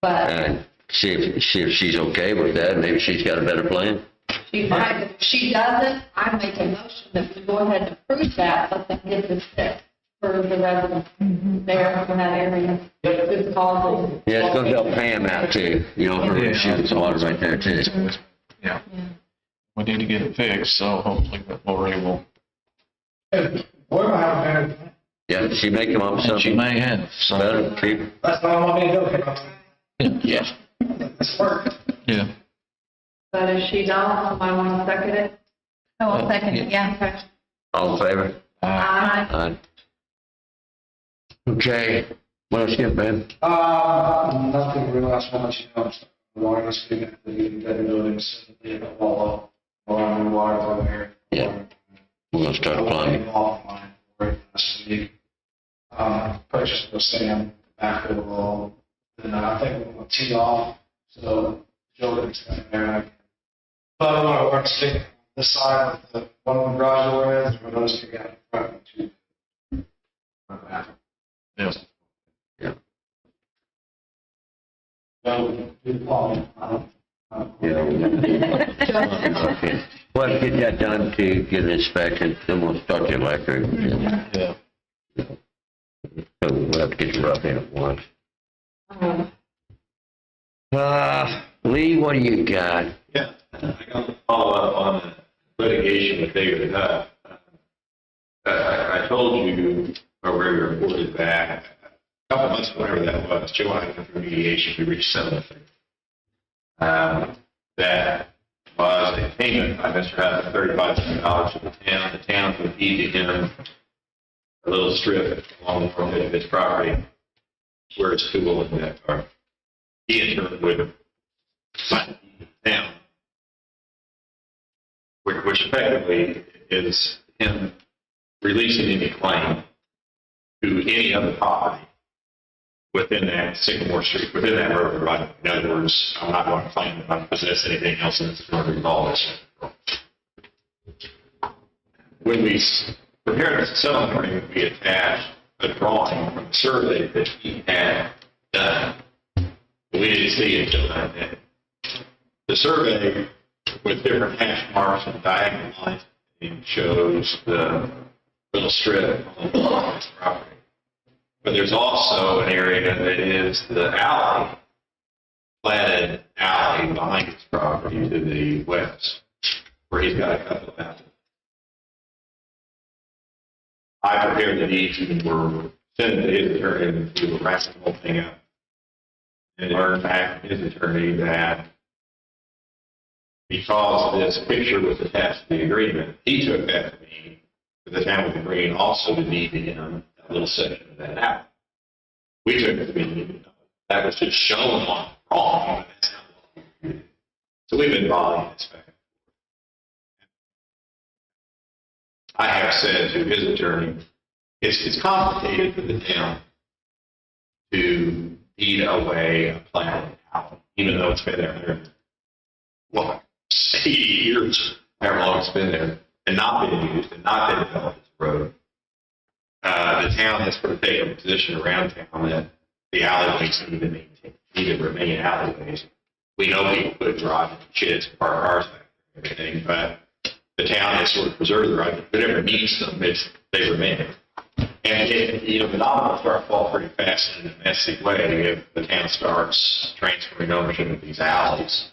But and see if she's okay with that, maybe she's got a better plan. she might, if she doesn't, I make a motion that we go ahead and approve that, let them get this fixed for the residents there in that area. Good cause. Yeah, it's gonna help Pam out too, her Yeah. issues, water right there too. Yeah. We need to get it fixed, so hopefully that Lori will. We're gonna have a better. Yeah, she may come up with She something may have, so. better, cheaper. That's not what I want me to do. Yes. It's work. Yeah. But if she don't, somebody want to second it? Oh, I'll second it, yeah. Okay. All in favor? Aye. Okay, what else you got, Ben? Nothing real, I just want to let you know, the water is getting at the buildings, they have all up, water over there. Yeah. We're gonna start plumbing. Offline for it this week. Purchased the sand, back of the wall, and I think we're gonna tee off, so Joe can stand there. But I want to work stick this side of the one garage door is, we're gonna stick out in front of the two. Yes. So, do plumbing, Okay. Well, get that done to get an inspection, then we'll start the electric. Yeah. So we'll have to get the rough in at once. Lee, what do you got? Yeah, I got to follow up on the litigation with David Huff. I told you, or we reported back, a couple months ago, whatever that was, Joe and I went through mediation, we reached settlement. That was a payment by Mr. Huff of $3,500 to the town. The town would deed to him a little strip along the front edge of his property where his pool and that are. He in turn would sign the town, which effectively is him releasing any claim to any other property within that Sycamore Street, within that road, right? In other words, I'm not going to claim that I possess anything else in this order of all this. When we prepared the settlement agreement, we attached a drawing from a survey that he had done. We didn't see it until that day. The survey with different hash marks and diagonal lines shows the little strip on the property. But there's also an area that is the alley, platted alley behind his property to the west, where he's got a couple of houses. I prepared the deeds and were sent to his attorney, and we were wrapping the whole thing up. And learned back from his attorney that because this picture was attached to the agreement, he took that to mean that the town was agreeing also to deed to him a little section of that out. We took it to mean that was just shown on wrong, but that's not what we did. So we've been volleying this back. I have said to his attorney, it's complicated for the town to deed away a platted alley, even though it's been there, what, 80 years, however long it's been there, and not been used and not been developed as a road. The town has sort of taken a position around town that the alleyways need to remain alleyways. We know people put drive sheds and park cars back there and everything, but the town has sort of preserved the right. If it ever needs them, they remain. And the dominoes start to fall pretty fast in a domestic way if the town starts transferring ownership of these alleys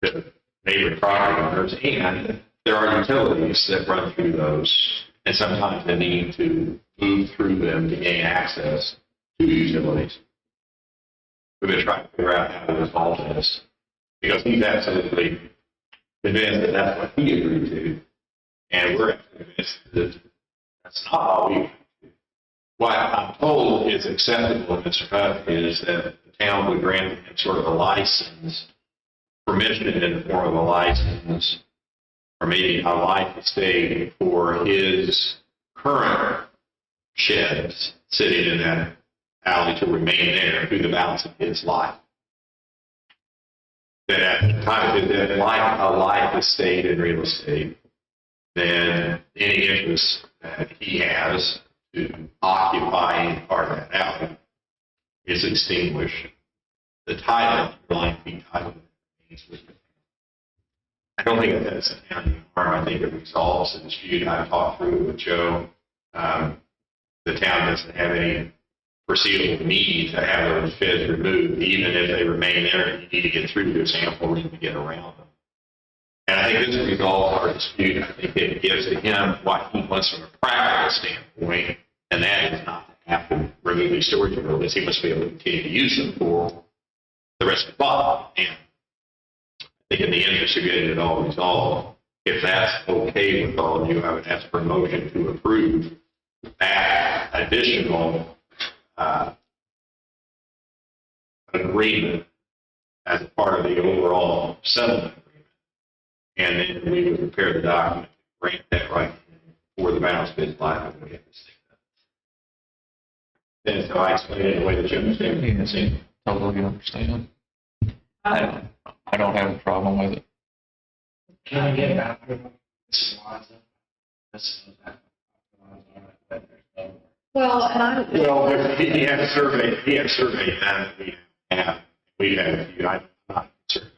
to neighboring property owners, and there are utilities that run through those, and sometimes they need to move through them to gain access to utilities. We've been trying to figure out how to resolve this, because he's absolutely convinced that that's what he agreed to, and we're actually convinced that that's not all we agreed to. What I'm told is acceptable in Mr. Huff is that the town would grant him sort of a license, permission in the form of a license, or maybe a life estate for his current sheds sitting in that alley to remain there through the balance of his life. That at the time of his death, like a life estate in real estate, then any interest that he has to occupy any part of that alley is extinguished. The title, underlying fee title, remains with him. I don't think that that's a county harm. I think it resolves the dispute. I've talked through with Joe. The town doesn't have any foreseeable need to have those sheds removed, even if they remain there. You need to get through to ample room to get around them. And I think this resolves our dispute. I think it gives to him what he wants from a practical standpoint, and that is not to have to remove these storage facilities. He must be able to continue to use them for the rest of the life. And I think in the interest of getting it all resolved, if that's okay with all of you, I would ask for a motion to approve that additional agreement as a part of the overall settlement agreement. And then we would prepare the document, grant that right for the balance of his life, and we get this thing done. And so I explained it in a way that you understand. Yes, totally understand. I don't have a problem with it. Can we get back to this lines up? This is that. Well, and I, Well, but he had a survey done that we have, I'm not concerned.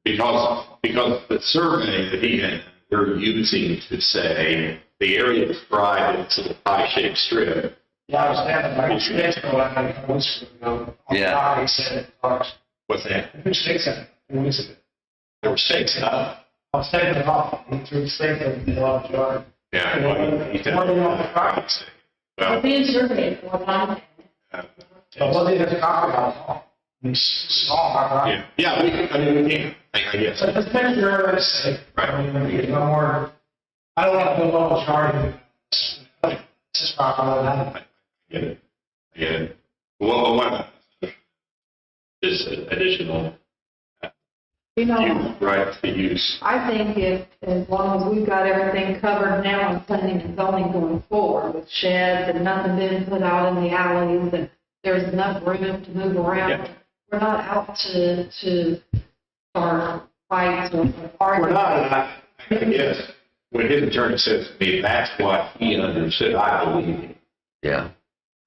Because the survey that he had, we're using to say the area described in this little pie-shaped strip. Yeah, I was standing by the stakes for like a week ago. Yeah. He said, What's that? who stakes it? Who is it? There were stakes up. I was taking it off. He threw the stake in the large yard. Yeah, well, he said. What do you know about it? Well, Being surveyed for one. But what did it talk about? It's small, right? yeah, we can, I guess. So just make sure it's safe. Right. I mean, you know, more, I don't want to go all charging. This is proper. I get it. Well, what about this additional right to use? I think if, as long as we've got everything covered now in planning and zoning going forward with sheds and nothing being put out in the alleys and there's enough room to move around, Yeah. we're not out to start fights or We're arguing. not, I guess, when his attorney says to me, that's what he understood, I believe him. Yeah.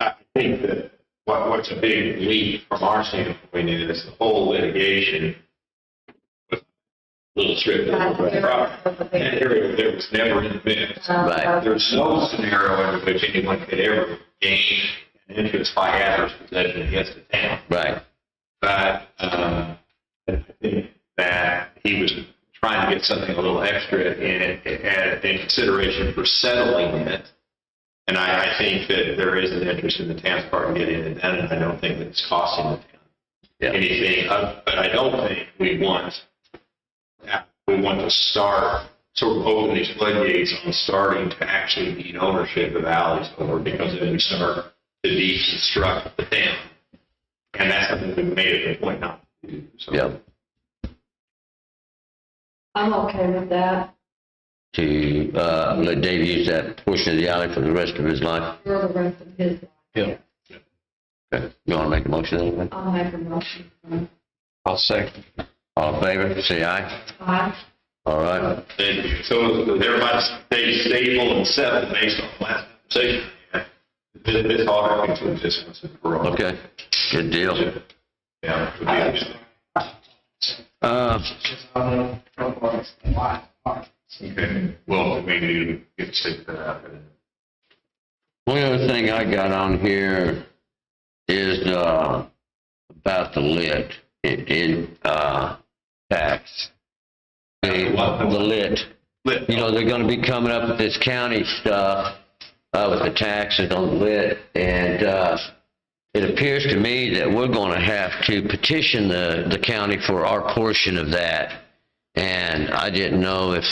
I think that what's a big leap from our standpoint is the whole litigation with little strip of property. That area there was never in the mix. Right. There's no scenario under which anyone could ever gain an interest by adverse possession against the town. Right. But I think that he was trying to get something a little extra in consideration for settling it. And I think that there is an interest in the town's part in getting it done, and I don't think that it's costing the town anything. But I don't think we want to start sort of open these floodgates on starting to actually need ownership of alleys over, because then we start to deconstruct the town. And that's something we made it a point not to do. So. Yeah. I'm okay with that. To let Dave use that portion of the alley for the rest of his life. For the rest of his life. Yeah. Okay. You want to make a motion anyway? I'll make a motion. I'll second. All in favor, say aye. Aye. All right. Thank you. So everybody stays stable and settled based on the last conversation. This all concludes this once and for all. Okay. Good deal. Yeah. it would be a good thing. Okay. Well, maybe you can stick that out. One other thing I got on here is about the lit in tax. The lit. You know, they're going to be coming up with this county stuff with the taxes on the lit, and it appears to me that we're going to have to petition the county for our portion of that. And I didn't know if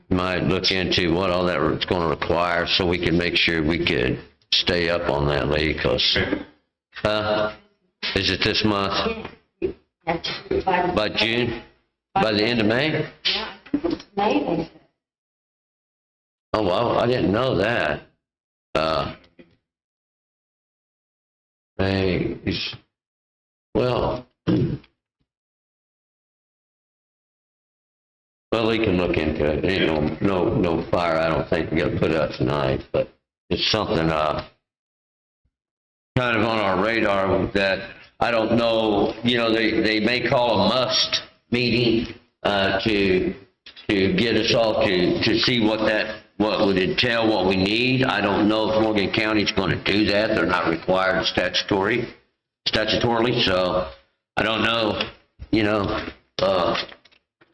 you might look into what all that is going to require so we can make sure we could stay up on that, Lee, because, is it this month? By June? By the end of May? Yeah, I think it's May, they said. Oh, well, I didn't know that. Well, we can look into it. Ain't no fire, I don't think we got to put out tonight, but it's something, kind of on our radar that I don't know, they may call a must meeting, to get us all to see what would entail, what we need. I don't know if Morgan County's going to do that. They're not required statutorily, so I don't know,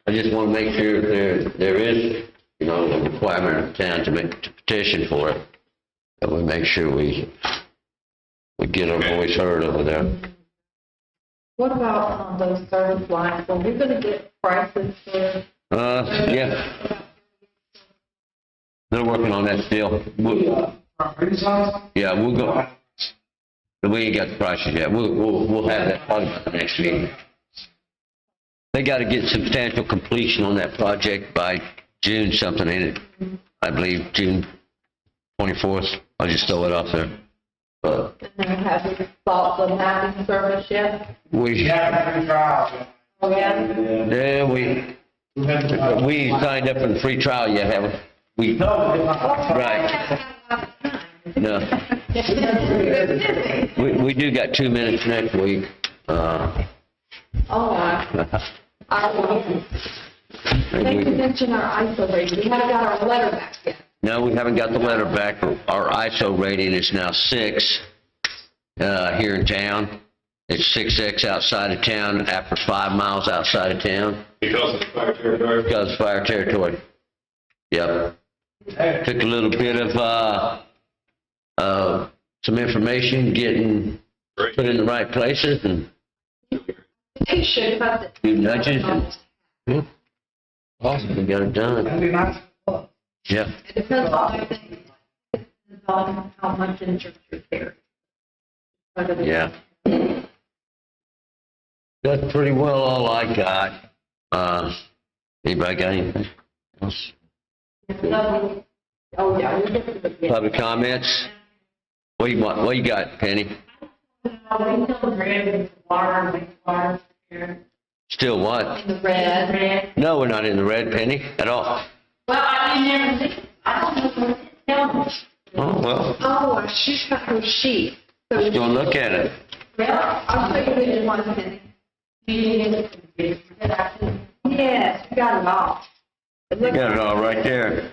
I just want to make sure there is, a requirement of town to petition for it, that we make sure we get our voice heard over there. What about on those service lines? Are we going to get prices for Yeah. They're working on that still. Yeah, we'll go. We ain't got the prices yet. We'll have that probably by the next meeting. They got to get substantial completion on that project by June something, ain't it? I believe June 24th. I'll just throw it out there. But And then have you thought the mapping service yet? we, Oh, yeah? yeah, we signed up for the free trial yet, haven't we? Right. No. We do got 2 minutes next week. Oh, Thank you mentioned our ISO rating. We haven't got our letter back yet. No, we haven't got the letter back. Our ISO rating is now 6 here in town. It's 6X outside of town after 5 miles outside of town. Because of the fire territory? Because of fire territory. Yep. Took a little bit of some information getting put in the right places and They should cut it. do nudges. And, awesome, we got it done. That'd be nice. Yeah. It depends on, I think, it depends on how much insurance you carry. Yeah. That's pretty well all I got. Anybody got anything else? Oh, yeah, we definitely. Public comments? What do you want? What you got, Penny? We still red, water, wastewater here. Still what? In the red. Red. No, we're not in the red, Penny, at all. Well, I never see, I don't know what to tell me. Oh, well, Oh, she's got her sheet. So let's go look at it. Well, I'll show you which one, Penny. Yes, you got it all. It You looks, got it all right there.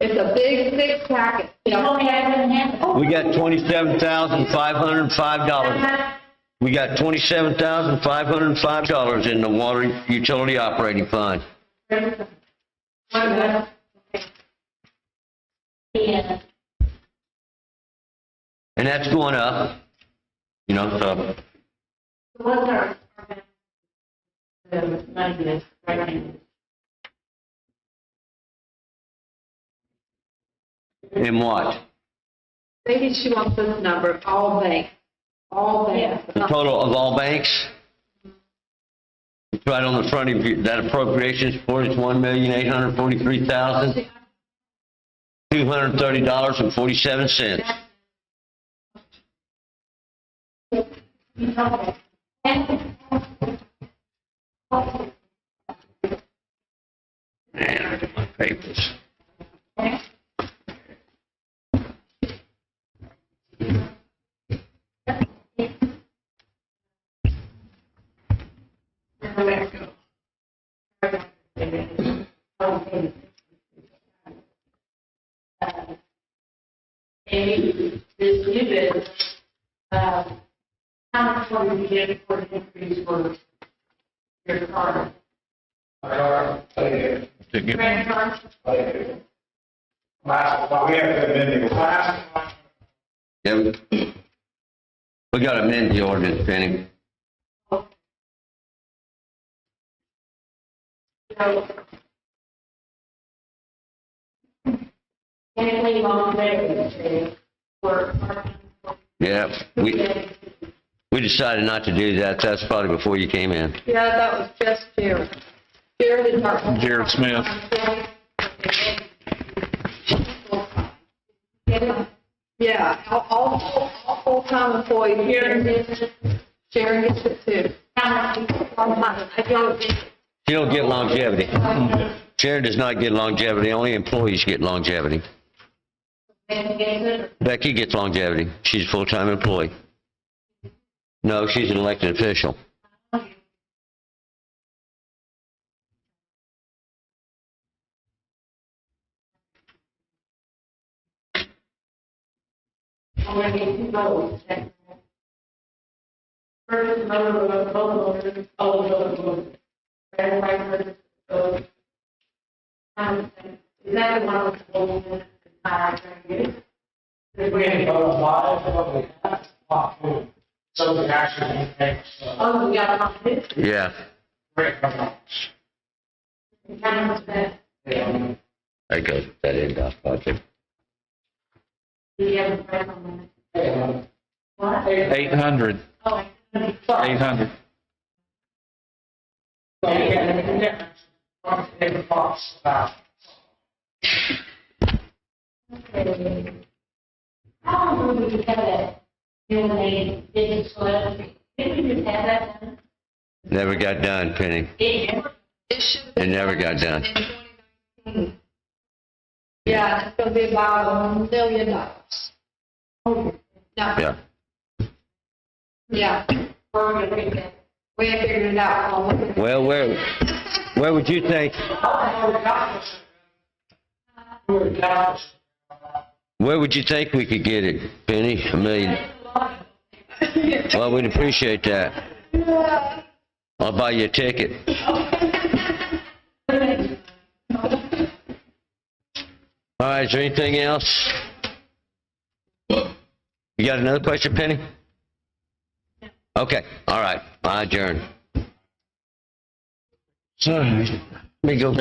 it's a big, thick packet. You told me I didn't have it. We got $27,505. We got $27,505 in the water utility operating fund. Yeah. And that's going up, you know, so. What's our money is right now? In what? Maybe she wants this number, all banks. All banks. The total of all banks? It's right on the front of you, that appropriations report is $1,843,230.47. Man, I got my papers. Amy, this new business, how much will you get for the increase for your car? Credit card? Yeah, we got to amend the ordinance, Penny. Anything on there for parking? Yeah, we decided not to do that. That's probably before you came in. Yeah, that was just Jared. Jared is our. Jared Smith. Yeah, all full-time employees. Sharon gets it too. I don't, You don't get longevity. Sharon does not get longevity. Only employees get longevity. Becky gets longevity. She's a full-time employee. No, she's an elected official. Only get two votes. First vote, vote. Red, white, vote. Is that the one with the vote? So the actual. Oh, you got one too? Yeah. How much that, That goes with that NDOT project. do you have a price on that? What? 800, Oh, 800. How long would we have that, when they did soil? Did we just have that done? Never got done, Penny. It It should have It been never got done. in 2019. Yeah, it's gonna be about $1 million. No. Yeah. Yeah, We're gonna get that. we ain't figured it out. I'll look at it. Well, where would you think, where would you think we could get it, Penny? $1 million. Well, we'd appreciate that. Yeah. I'll buy you a ticket. All right, is there anything else? You got another question, Penny? Okay, all right, I adjourn. All right, let me go.